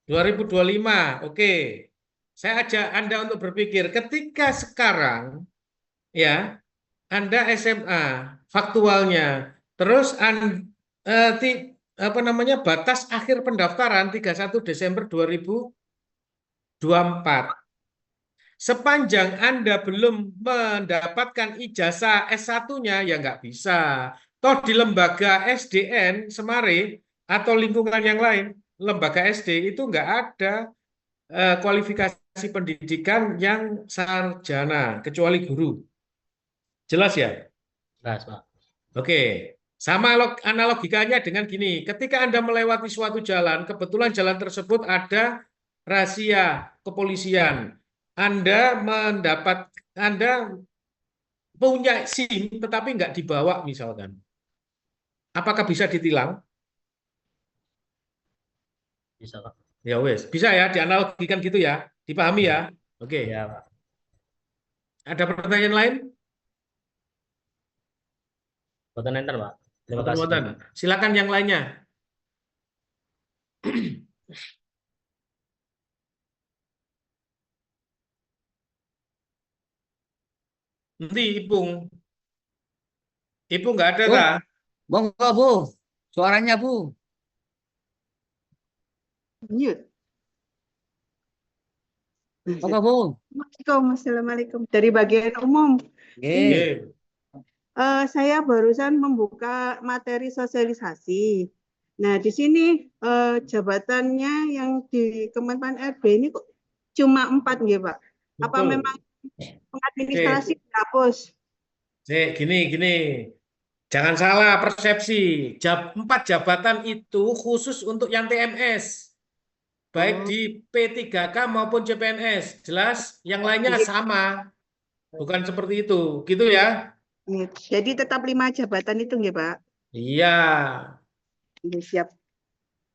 2025. Oke. Saya ajak Anda untuk berpikir ketika sekarang ya Anda SMA faktualnya terus batas akhir pendaftaran 31 Desember 2024. Sepanjang Anda belum mendapatkan ijazah S1-nya ya nggak bisa. Toh di lembaga SDN Semare atau lingkungan yang lain, lembaga SD itu nggak ada kualifikasi pendidikan yang sarjana kecuali guru. Jelas ya? Jelas, Pak. Oke. Sama analogikanya dengan gini, ketika Anda melewati suatu jalan, kebetulan jalan tersebut ada razia kepolisian. Anda punya SIM tetapi nggak dibawa misalkan. Apakah bisa ditilang? Bisa, Pak. Ya wes, bisa ya dianalogikan gitu ya. Dipahami ya? Oke. Ya, Pak. Ada pertanyaan lain? Boten enten, Pak. Terima kasih. Silakan yang lainnya. Nanti Ipung nggak ada Bu, kah? monggo Bu, suaranya Bu. Mute. Monggo Bu. Assalamualaikum. Dari bagian umum. Nggih. Saya barusan membuka materi sosialisasi. Nah, di sini jabatannya yang di Kemenpan RB ini kok cuma 4 nggih, Pak? Apa Betul. memang pengadministrasi dihapus? Gini. Jangan salah persepsi. 4 jabatan itu khusus untuk yang TMS. Baik di P3K maupun CPNS. Jelas? Yang lainnya sama. Bukan seperti itu. Gitu ya? Jadi tetap 5 jabatan itu nggih, Pak? Iya. Siap.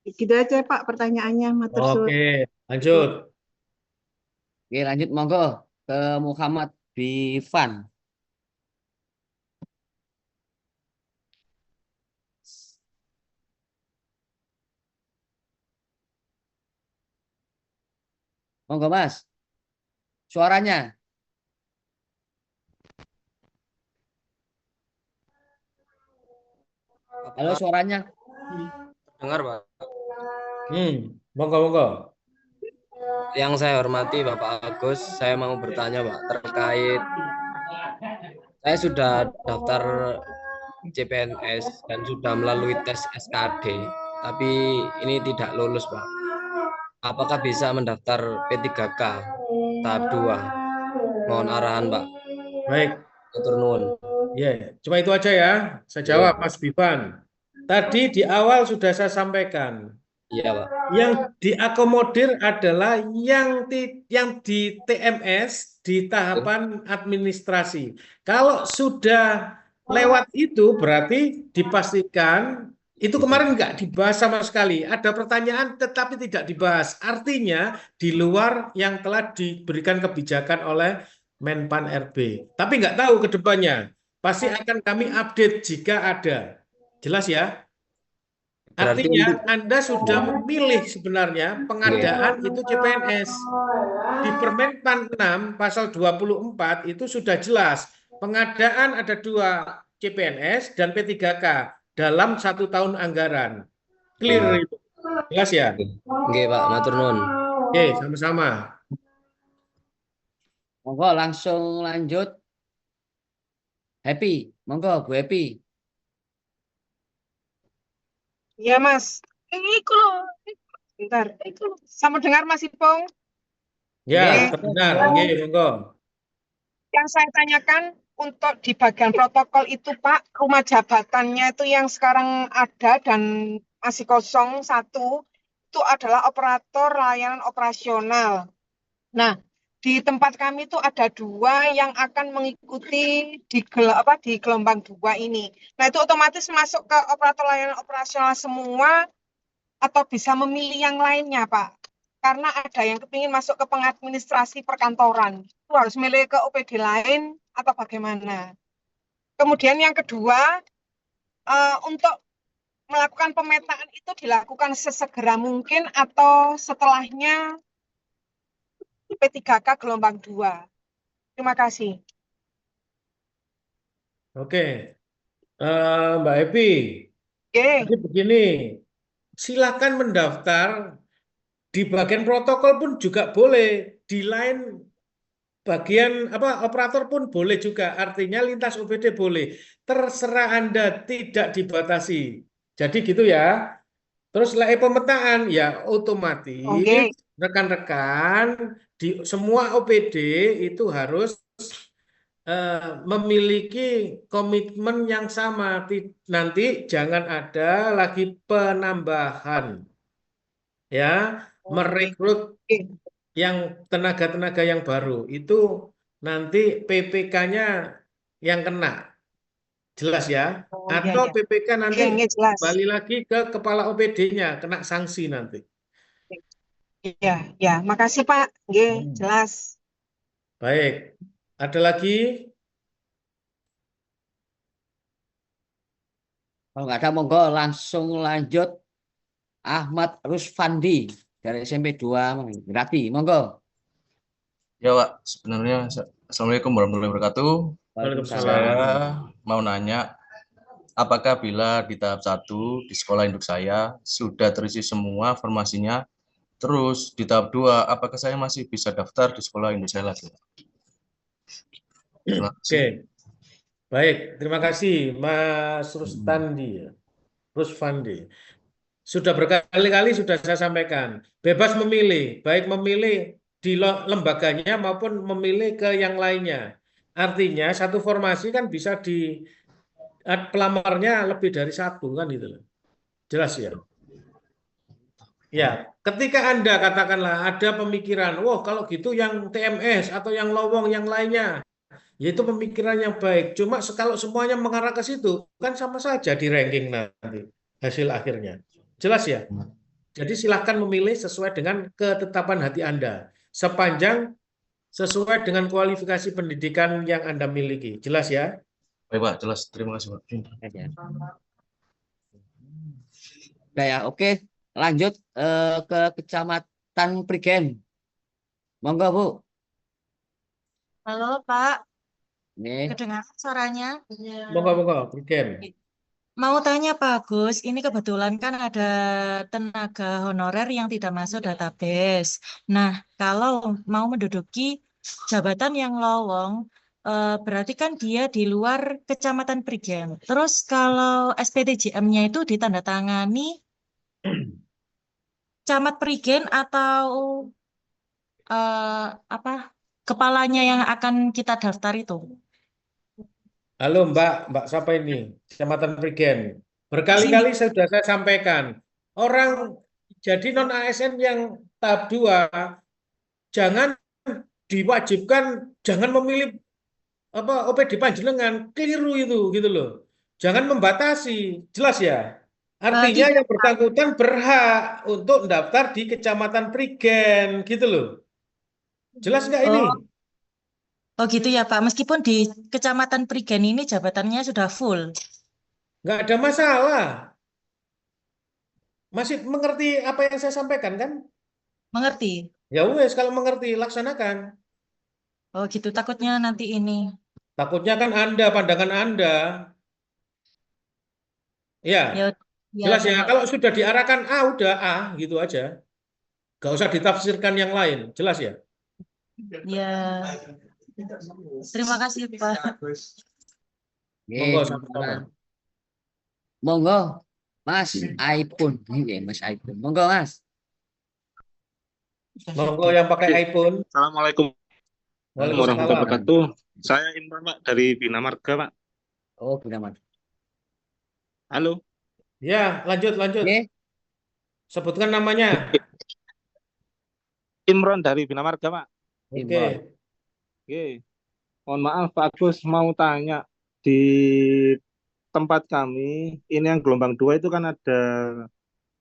Gitu aja, Pak, pertanyaannya. Matur suwun. Oke, lanjut. Oke, lanjut monggo ke Muhammad Bifan. Monggo Mas. Suaranya. Halo, suaranya. Dengar, Pak. Monggo. Yang saya hormati Bapak Agus, saya mau bertanya, Pak, terkait saya sudah daftar CPNS dan sudah melalui tes SKD, tapi ini tidak lulus, Pak. Apakah bisa mendaftar P3K tahap 2? Mohon arahan, Pak. Baik. Matur nuwun. Ya, cuma itu aja ya. Saya jawab, Mas Bifan. Tadi di awal sudah saya sampaikan. Iya, Pak. Yang diakomodir adalah yang di TMS di tahapan administrasi. Kalau sudah lewat itu berarti dipastikan itu kemarin nggak dibahas sama sekali. Ada pertanyaan tetapi tidak dibahas. Artinya di luar yang telah diberikan kebijakan oleh Menpan RB. Tapi nggak tahu ke depannya. Pasti akan kami update jika ada. Jelas ya? Artinya Anda sudah memilih sebenarnya pengadaan itu CPNS. Di Permenpan 6 pasal 24 itu sudah jelas. Pengadaan ada 2 CPNS dan P3K dalam 1 tahun anggaran. Clear itu. Jelas ya? Oke, Pak. Matur nuwun. Oke, sama-sama. Monggo langsung lanjut. Happy, monggo Bu Happy. Ya, Mas. Ini loh. Bentar. Sama dengar Mas Ipong? Ya, terdengar. Oke, monggo. Yang saya tanyakan untuk di bagian protokol itu, Pak, rumah jabatannya itu yang sekarang ada dan masih kosong 1, itu adalah operator layanan operasional. Nah, di tempat kami itu ada 2 yang akan mengikuti di gelombang 2 ini. Nah, itu otomatis masuk ke operator layanan operasional semua atau bisa memilih yang lainnya, Pak? karena ada yang kepingin masuk ke pengadministrasi perkantoran. Itu harus milih ke OPD lain atau bagaimana? Kemudian yang kedua, untuk melakukan pemetaan itu dilakukan sesegera mungkin atau setelahnya P3K gelombang 2. Terima kasih. Oke, Mbak Epi, Oke. jadi begini, silakan mendaftar di bagian protokol pun juga boleh, di lain bagian operator pun boleh juga. Artinya lintas OPD boleh, terserah Anda, tidak dibatasi. Jadi gitu ya. Terus pemetaan ya otomatis Oke. rekan-rekan di semua OPD itu harus memiliki komitmen yang sama. Nanti jangan ada lagi penambahan, ya, merekrut yang tenaga-tenaga yang baru itu nanti PPK-nya yang kena, jelas ya? Atau PPK nanti jelas. kembali lagi ke kepala OPD-nya kena sanksi nanti. Ya, makasih Pak. Jelas. Baik, ada lagi? Kalau nggak ada, monggo langsung lanjut. Ahmad Rusfandi dari SMP 2 Grati, monggo. Ya Pak, sebenarnya Assalamualaikum warahmatullahi wabarakatuh. Saya mau nanya, apakah bila di tahap 1 di sekolah induk saya sudah terisi semua formasinya, terus di tahap 2 apakah saya masih bisa daftar di sekolah induk saya lagi? Oke, baik, terima kasih Mas Rusfandi. Sudah berkali-kali sudah saya sampaikan, bebas memilih, baik memilih di lembaganya maupun memilih ke yang lainnya. Artinya satu formasi kan bisa di pelamarnya lebih dari satu kan gitu loh. Jelas ya? Ya, ketika Anda katakanlah ada pemikiran, wah kalau gitu yang TMS atau yang lowong yang lainnya, yaitu pemikiran yang baik. Cuma kalau semuanya mengarah ke situ, kan sama saja di ranking nanti hasil akhirnya. Jelas ya? Jadi silahkan memilih sesuai dengan ketetapan hati Anda. Sepanjang sesuai dengan kualifikasi pendidikan yang Anda miliki. Jelas ya? Baik Pak, jelas. Terima kasih Pak. Udah ya, oke. Lanjut ke Kecamatan Prigen. Monggo Bu. Halo Pak, Nih. kedengaran suaranya? Monggo, Prigen. Mau tanya Pak Agus, ini kebetulan kan ada tenaga honorer yang tidak masuk database. Nah, kalau mau menduduki jabatan yang lowong, berarti kan dia di luar Kecamatan Prigen. Terus kalau SPTJM-nya itu ditandatangani Camat Prigen atau kepalanya yang akan kita daftar itu? Halo Mbak siapa ini? Kecamatan Prigen. Berkali-kali sudah saya sampaikan, orang jadi non ASN yang tahap 2 jangan diwajibkan, jangan memilih OPD panjenengan, keliru itu gitu loh. Jangan membatasi, jelas ya. Artinya yang bersangkutan berhak untuk mendaftar di Kecamatan Prigen gitu loh. Jelas nggak ini? Oh gitu ya Pak, meskipun di Kecamatan Prigen ini jabatannya sudah full. Nggak ada masalah. Masih mengerti apa yang saya sampaikan kan? Mengerti. Ya wes, kalau mengerti laksanakan. Oh gitu, takutnya nanti ini. Takutnya kan pandangan Anda. Ya, jelas ya. Kalau sudah diarahkan A, udah A gitu aja. Nggak usah ditafsirkan yang lain, jelas ya? Ya. Terima kasih Pak. Monggo sama-sama. Monggo, Mas iPhone. Ini Mas iPhone. Monggo Mas. Monggo yang pakai iPhone. Assalamualaikum warahmatullahi wabarakatuh. Saya Imran Pak dari Bina Marga Pak. Oh Bina Marga. Halo. Ya lanjut. Sebutkan namanya. Imran dari Bina Marga Pak. Oke. Oke. Mohon maaf Pak Agus, mau tanya, di tempat kami ini yang gelombang 2 itu kan ada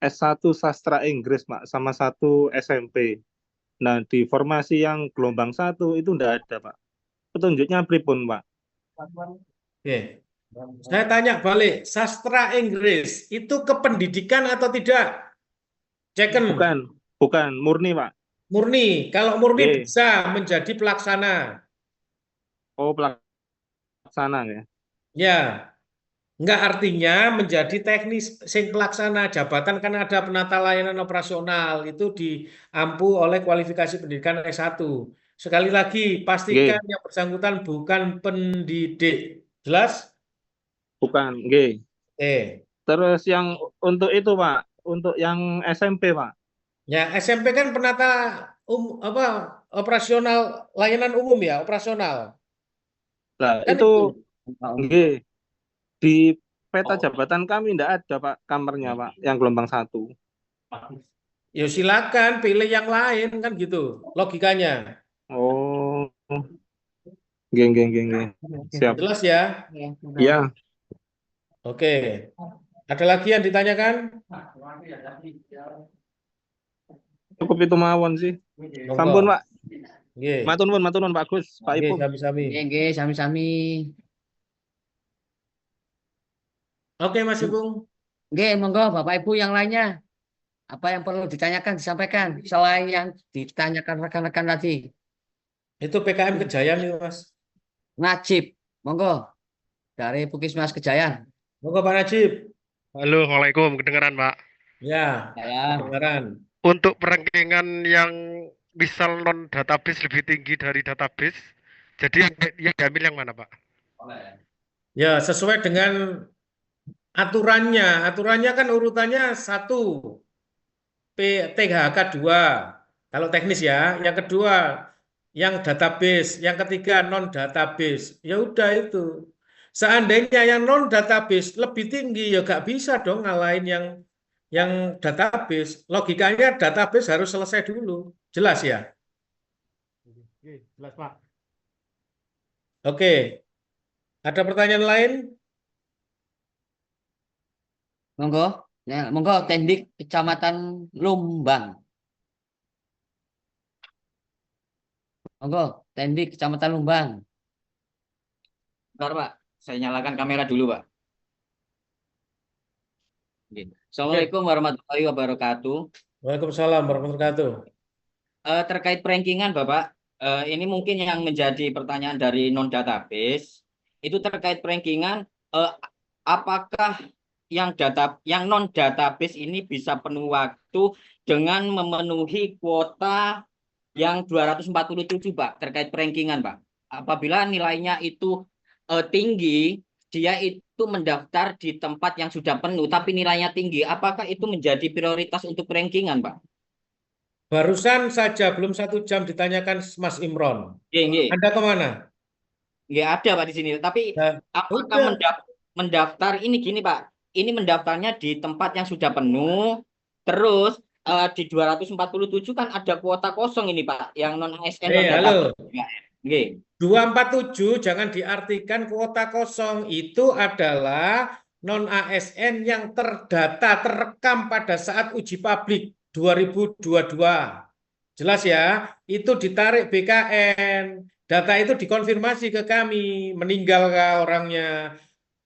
S1 sastra Inggris, Pak, sama 1 SMP. Nah, di formasi yang gelombang 1 itu enggak ada, Pak. Petunjuknya pripun, Pak? Oke. Saya tanya balik, sastra Inggris itu kependidikan atau tidak? Ceken. Bukan, murni, Pak. Murni. Kalau murni Oke. bisa menjadi pelaksana. Oh, pelaksana ya. Ya. Enggak, artinya menjadi teknis sing pelaksana jabatan kan ada penata layanan operasional itu diampu oleh kualifikasi pendidikan S1. Sekali lagi pastikan yang bersangkutan bukan pendidik. Jelas? Bukan, nggih. Terus yang untuk itu, Pak, untuk yang SMP, Pak. Ya, SMP kan penata operasional layanan umum ya, operasional. Nah, Kan itu nggih. Di peta jabatan kami enggak ada, Pak, kamarnya, Pak, yang gelombang 1. Ya silakan pilih yang lain kan gitu logikanya. Oh. Nggih. Siap. Jelas ya? Iya. Oke. Ada lagi yang ditanyakan? Cukup itu mawon sih. Sampun, Pak. Nggih. Matur nuwun Pak Gus, Pak Ipung. Sami-sami. Nggih, sami-sami. Oke, Mas Ipung. Nggih, monggo Bapak Ibu yang lainnya. Apa yang perlu ditanyakan, disampaikan selain yang ditanyakan rekan-rekan tadi? Itu PKM Kejayan nih, Mas. Najib, monggo. Dari Puskesmas Kejayan. Monggo Pak Najib. Halo, Assalamualaikum. Kedengeran, Pak? Ya, kedengaran. Untuk perengkingan yang misal non database lebih tinggi dari database, jadi yang diambil yang mana, Pak? Ya, sesuai dengan aturannya. Aturannya kan urutannya 1 THK 2. Kalau teknis ya. Yang kedua yang database, yang ketiga non database. Ya udah itu. Seandainya yang non database lebih tinggi ya gak bisa dong ngalahin yang database. Logikanya database harus selesai dulu. Jelas ya? Jelas, Pak. Oke. Ada pertanyaan lain? Monggo. Ya, monggo Teknik Kecamatan Lumbang. Monggo, Teknik Kecamatan Lumbang. Bentar, Pak. Saya nyalakan kamera dulu, Pak. Assalamualaikum warahmatullahi wabarakatuh. Waalaikumsalam warahmatullahi wabarakatuh. Terkait rankingan, Bapak, ini mungkin yang menjadi pertanyaan dari non-database, itu terkait rankingan, apakah yang non-database ini bisa penuh waktu dengan memenuhi kuota yang 247, Pak, terkait rankingan, Pak. Apabila nilainya itu tinggi, dia itu mendaftar di tempat yang sudah penuh, tapi nilainya tinggi. Apakah itu menjadi prioritas untuk rankingan, Pak? Barusan saja belum 1 jam ditanyakan Mas Imron. Anda kemana? Nggak ada, Pak, di sini. Tapi apakah mendaftar ini gini, Pak? Ini mendaftarnya di tempat yang sudah penuh, terus di 247 kan ada kuota kosong ini, Pak, yang non ASN. Halo. 247 jangan diartikan kuota kosong, itu adalah non ASN yang terdata, terekam pada saat uji publik 2022. Jelas ya, itu ditarik BKN. Data itu dikonfirmasi ke kami, meninggalkah orangnya,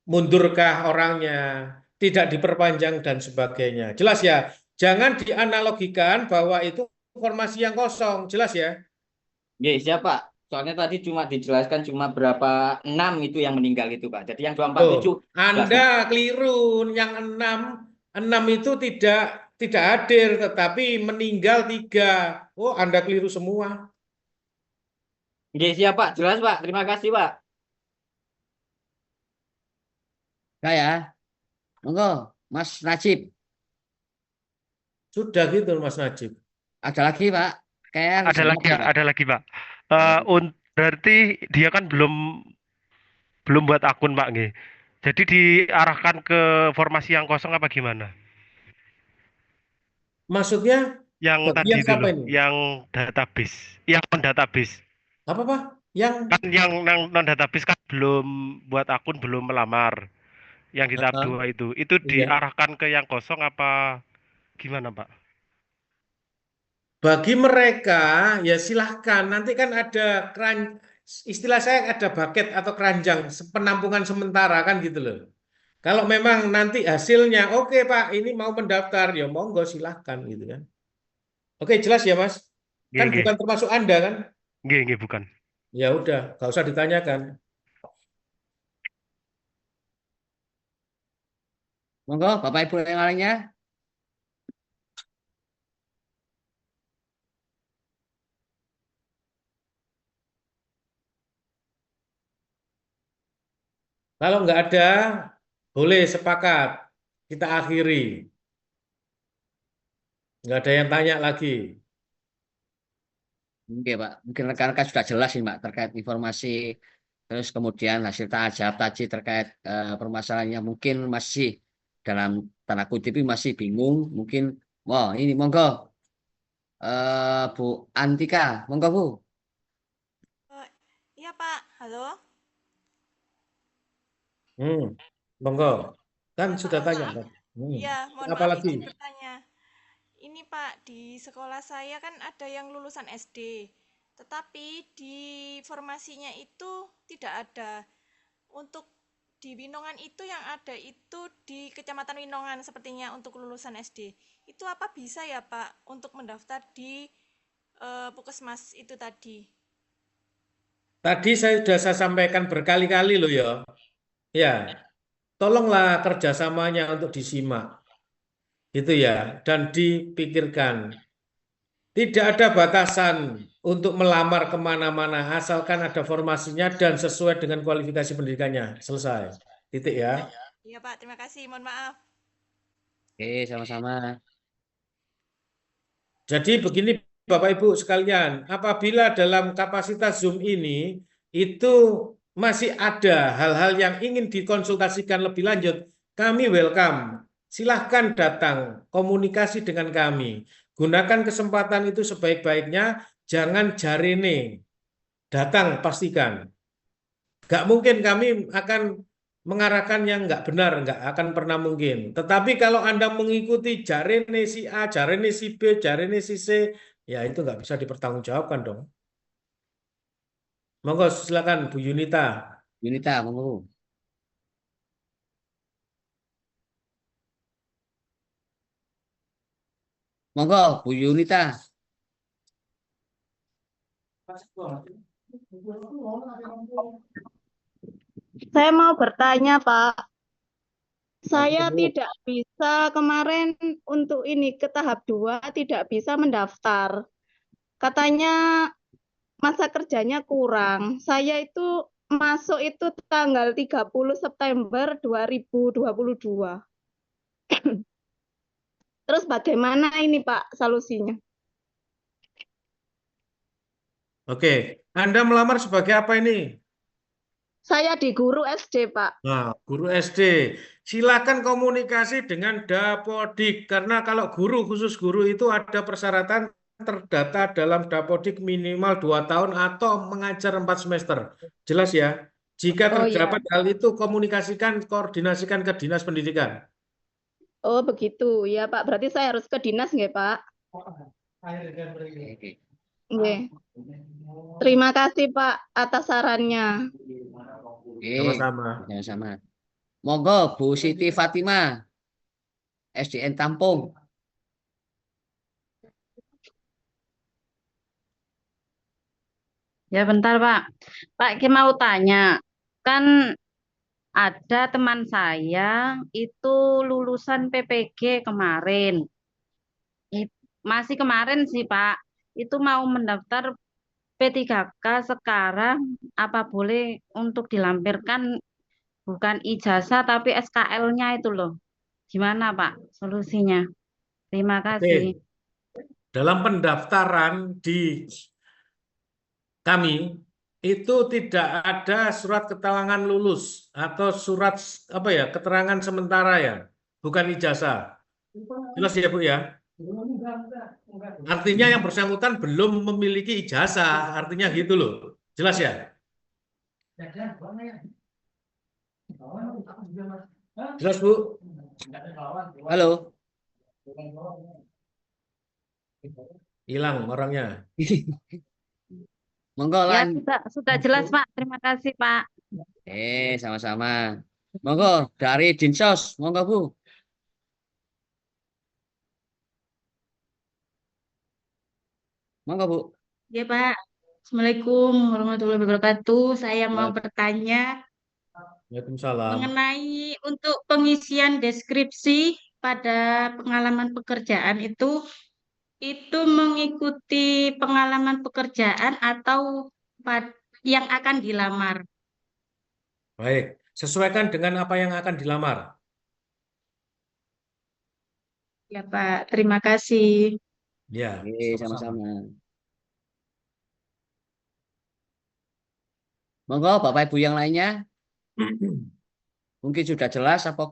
mundurkah orangnya, tidak diperpanjang dan sebagainya. Jelas ya, jangan dianalogikan bahwa itu informasi yang kosong. Jelas ya? Siapa? Soalnya tadi cuma dijelaskan cuma berapa 6 itu yang meninggal itu, Pak. Jadi yang 247 Anda keliru. Yang 6 itu tidak hadir, tetapi meninggal 3. Oh, Anda keliru semua. Siap, Pak. Jelas, Pak. Terima kasih, Pak. Saya, monggo, Mas Najib. Sudah gitu, Mas Najib. Ada lagi, Pak? Ada lagi, Pak. Berarti dia kan belum buat akun, Pak, nggih. Jadi diarahkan ke formasi yang kosong apa gimana? Maksudnya yang tadi itu loh, yang database, yang non-database. Apa, Pak? Yang non-database kan belum buat akun, belum melamar. Yang di tahap 2 itu diarahkan ke yang kosong apa gimana Pak? Bagi mereka ya silahkan. Nanti kan ada istilah saya ada bucket atau keranjang penampungan sementara kan gitu loh. Kalau memang nanti hasilnya oke Pak, ini mau mendaftar ya monggo silahkan gitu kan. Oke jelas ya Mas. Kan Nggih, bukan termasuk Anda kan? nggih bukan. Ya udah, nggak usah ditanyakan. Monggo Bapak Ibu yang lainnya. Kalau nggak ada, boleh sepakat. Kita akhiri. Nggak ada yang tanya lagi. Oke Pak, mungkin rekan-rekan sudah jelas ini Pak terkait informasi, terus kemudian hasil jawab tadi terkait permasalahannya mungkin masih dalam tanda kutip masih bingung, mungkin ini monggo Bu Antika, monggo Bu. Iya Pak, halo. Monggo. Kan Ya, sudah Pak, tanya maaf. kan. Iya, mohon Apa maaf lagi? izin bertanya. Ini Pak, di sekolah saya kan ada yang lulusan SD, tetapi di formasinya itu tidak ada. Untuk di Winongan itu yang ada itu di Kecamatan Winongan sepertinya untuk lulusan SD. Itu apa bisa ya Pak untuk mendaftar di Puskesmas itu tadi? Tadi saya sampaikan berkali-kali loh ya. Ya, tolonglah kerjasamanya untuk disimak. Gitu ya, dan dipikirkan. Tidak ada batasan untuk melamar kemana-mana, asalkan ada formasinya dan sesuai dengan kualifikasi pendidikannya. Selesai. Titik ya. Iya Pak, terima kasih. Mohon maaf. Oke, sama-sama. Jadi begini Bapak Ibu sekalian, apabila dalam kapasitas Zoom ini itu masih ada hal-hal yang ingin dikonsultasikan lebih lanjut, kami welcome. Silahkan datang, komunikasi dengan kami. Gunakan kesempatan itu sebaik-baiknya, jangan jarene. Datang, pastikan. Gak mungkin kami akan mengarahkan yang nggak benar, nggak akan pernah mungkin. Tetapi kalau Anda mengikuti jarene si A, jarene si B, jarene si C, ya itu nggak bisa dipertanggungjawabkan dong. Monggo silakan Bu Yunita. Yunita, monggo. Monggo Bu Yunita. Saya mau bertanya, Pak. Saya tidak bisa kemarin untuk ini ke tahap 2 tidak bisa mendaftar. Katanya masa kerjanya kurang. Saya itu masuk itu tanggal 30 September 2022. Terus bagaimana ini Pak solusinya? Oke, Anda melamar sebagai apa ini? Saya di guru SD, Pak. Nah, guru SD. Silakan komunikasi dengan Dapodik, karena kalau guru, khusus guru itu ada persyaratan terdata dalam Dapodik minimal 2 tahun atau mengajar 4 semester. Jelas ya? Jika terdapat hal itu, koordinasikan ke Dinas Pendidikan. Oh, begitu. Ya, Pak. Berarti saya harus ke dinas nggak, Pak? Nggih. Terima kasih, Pak, atas sarannya. Sama-sama. Sama-sama. Monggo Bu Siti Fatima, SDN Tampung. Ya bentar Pak. Pak Ki mau tanya, kan ada teman saya itu lulusan PPG kemarin. Masih kemarin sih Pak, itu mau mendaftar P3K sekarang, apa boleh untuk dilampirkan bukan ijazah tapi SKL-nya itu loh. Gimana Pak solusinya? Terima kasih. Dalam pendaftaran di kami itu tidak ada surat keterangan lulus atau surat keterangan sementara ya, bukan ijazah. Jelas ya Bu ya? Artinya yang bersangkutan belum memiliki ijazah, artinya gitu loh. Jelas ya? Jelas Bu? Halo. Hilang orangnya. Monggo Ya, lan. sudah jelas, Pak. Terima kasih, Pak. Sama-sama. Monggo dari Dinsos, monggo Bu. Monggo Bu. Ya, Pak. Assalamualaikum warahmatullahi wabarakatuh. Saya mau bertanya Waalaikumsalam. mengenai untuk pengisian deskripsi pada pengalaman pekerjaan itu mengikuti pengalaman pekerjaan atau yang akan dilamar. Baik, sesuaikan dengan apa yang akan dilamar. Ya, Pak. Terima kasih. Ya, Sama-sama. Monggo Bapak Ibu yang lainnya. Mungkin sudah jelas apa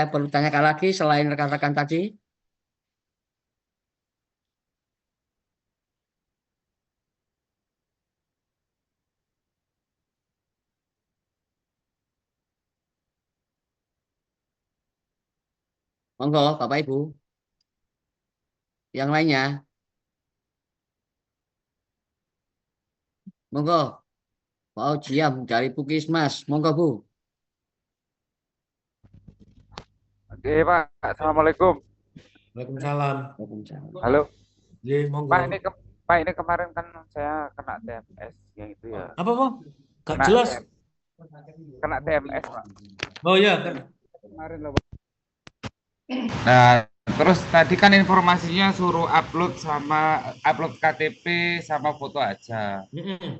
yang perlu tanyakan lagi selain rekan-rekan tadi? Monggo Bapak Ibu. Yang lainnya. Monggo. Mau Jiam dari Pukismas. Monggo Bu. Oke Pak, Assalamualaikum. Waalaikumsalam. Halo. Ye, monggo. Pak ini kemarin kan saya kena TMS yang itu ya. Apa Pak? Gak Kena jelas. Kena TMS Pak. Oh ya. Kemarin loh Pak. Nah, terus tadi kan informasinya suruh upload KTP sama foto aja.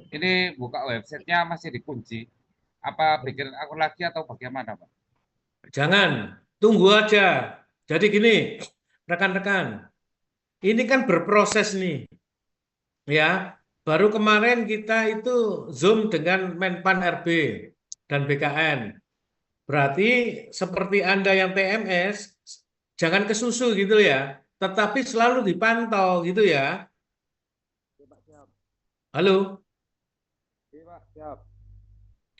Ini buka websitenya masih dikunci. Apa bikin akun lagi atau bagaimana Pak? Jangan, tunggu aja. Jadi gini, rekan-rekan, ini kan berproses nih. Ya, baru kemarin kita itu Zoom dengan Menpan RB dan BKN. Berarti seperti Anda yang TMS, jangan kesusu gitu ya, tetapi selalu dipantau gitu ya. Halo? Siap.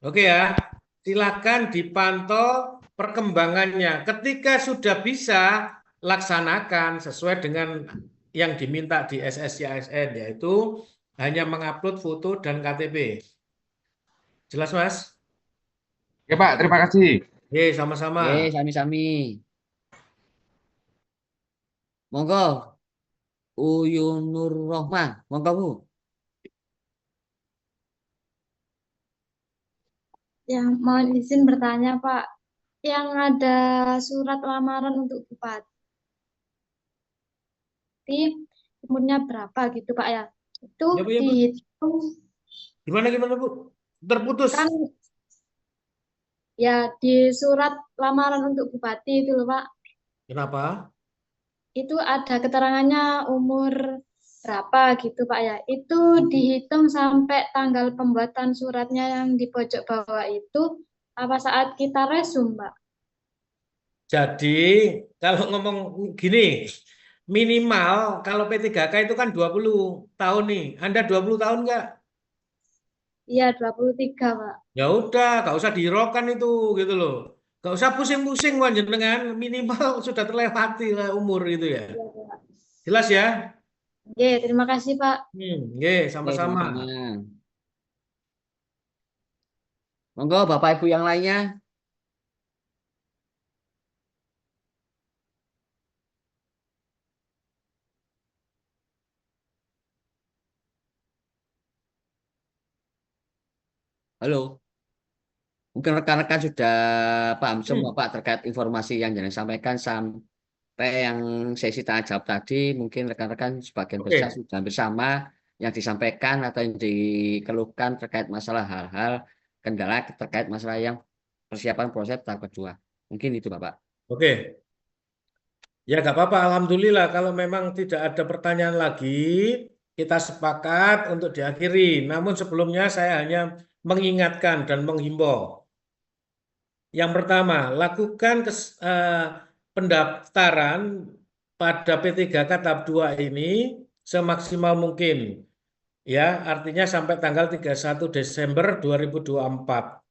Oke ya, silakan dipantau perkembangannya. Ketika sudah bisa, laksanakan sesuai dengan yang diminta di SSCASN, yaitu hanya mengupload foto dan KTP. Jelas, Mas? Ya Pak, terima kasih. Sama-sama. Sami-sami. Monggo. Uyunur Rohmah, monggo Bu. Ya, mohon izin bertanya, Pak. Yang ada surat lamaran untuk bupati, umurnya berapa gitu, Pak ya? Itu Ya, Bu, ya, Bu. dihitung Gimana Bu? Terputus. kan ya di surat lamaran untuk bupati itu loh, Pak. Kenapa? Itu ada keterangannya umur berapa gitu, Pak ya. Itu dihitung sampai tanggal pembuatan suratnya yang di pojok bawah itu apa saat kita resum, Pak? Jadi kalau ngomong gini, minimal kalau P3K itu kan 20 tahun nih. Anda 20 tahun nggak? Iya, 23, Pak. Ya udah, nggak usah dihiraukan itu gitu loh. Nggak usah pusing-pusing panjenengan, minimal sudah terlewati lah umur gitu ya. Iya, Pak. Jelas ya? Oke, terima kasih, Pak. Sama-sama. Monggo Bapak Ibu yang lainnya. Halo. Mungkin rekan-rekan sudah paham semua Pak terkait informasi yang disampaikan sampai yang sesi tanya jawab tadi. Mungkin rekan-rekan sebagian besar sudah bersama yang disampaikan atau yang dikeluhkan terkait masalah hal-hal kendala terkait masalah yang persiapan proses tahap kedua. Mungkin itu Bapak. Oke. Ya nggak apa-apa. Alhamdulillah kalau memang tidak ada pertanyaan lagi, kita sepakat untuk diakhiri. Namun sebelumnya saya hanya mengingatkan dan menghimbau. Yang pertama, lakukan pendaftaran pada P3K tahap 2 ini semaksimal mungkin. Ya, artinya sampai tanggal 31 Desember 2024.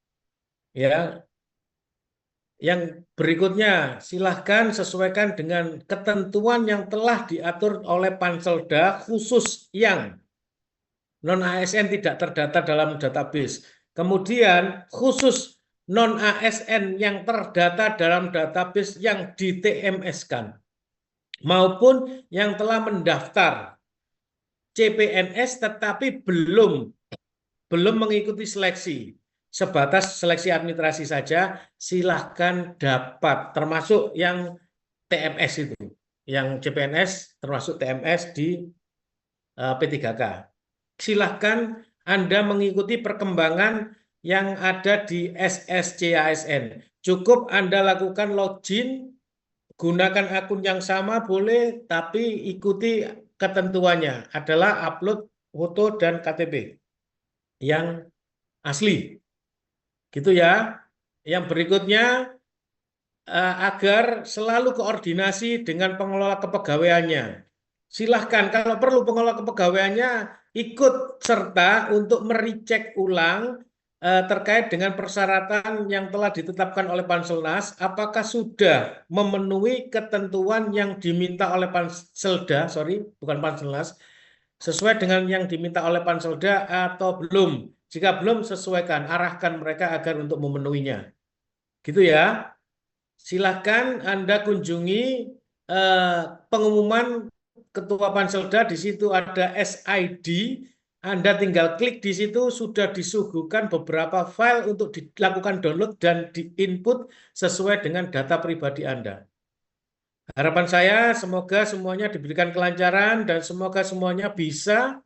Ya. Yang berikutnya, silahkan sesuaikan dengan ketentuan yang telah diatur oleh Panselda khusus yang non-ASN tidak terdata dalam database. Kemudian khusus non-ASN yang terdata dalam database yang di TMS-kan maupun yang telah mendaftar CPNS tetapi belum mengikuti seleksi. Sebatas seleksi administrasi saja, silahkan dapat, termasuk yang TMS itu, yang CPNS termasuk TMS di P3K. Silahkan Anda mengikuti perkembangan yang ada di SSCASN. Cukup Anda lakukan login, gunakan akun yang sama boleh, tapi ikuti ketentuannya adalah upload foto dan KTP yang asli. Gitu ya. Yang berikutnya agar selalu koordinasi dengan pengelola kepegawaiannya. Silahkan kalau perlu pengelola kepegawaiannya ikut serta untuk merecek ulang terkait dengan persyaratan yang telah ditetapkan oleh Panselnas, apakah sudah memenuhi ketentuan yang diminta oleh Panselda, bukan Panselnas, sesuai dengan yang diminta oleh Panselda atau belum. Jika belum, sesuaikan, arahkan mereka agar untuk memenuhinya. Gitu ya. Silahkan Anda kunjungi pengumuman Ketua Panselda, di situ ada SID. Anda tinggal klik di situ, sudah disuguhkan beberapa file untuk dilakukan download dan diinput sesuai dengan data pribadi Anda. Harapan saya semoga semuanya diberikan kelancaran dan semoga semuanya bisa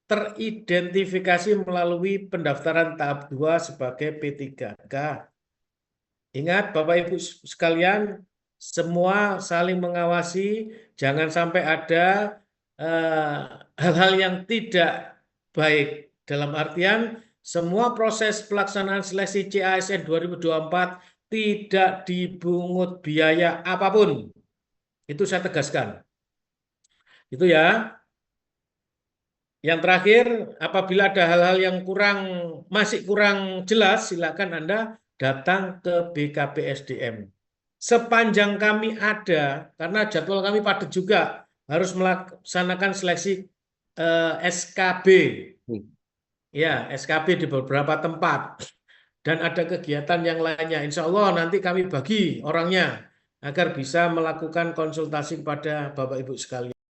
teridentifikasi melalui pendaftaran tahap 2 sebagai P3K. Ingat Bapak Ibu sekalian, semua saling mengawasi, jangan sampai ada hal-hal yang tidak baik. Dalam artian, semua proses pelaksanaan seleksi CASN 2024 tidak dibungut biaya apapun. Itu saya tegaskan. Itu ya. Yang terakhir, apabila ada hal-hal yang masih kurang jelas, silakan Anda datang ke BKPSDM. Sepanjang kami ada, karena jadwal kami padat juga, harus melaksanakan seleksi SKB. Ya, SKB di beberapa tempat. Dan ada kegiatan yang lainnya. Insya Allah nanti kami bagi orangnya agar bisa melakukan konsultasi kepada Bapak Ibu sekalian.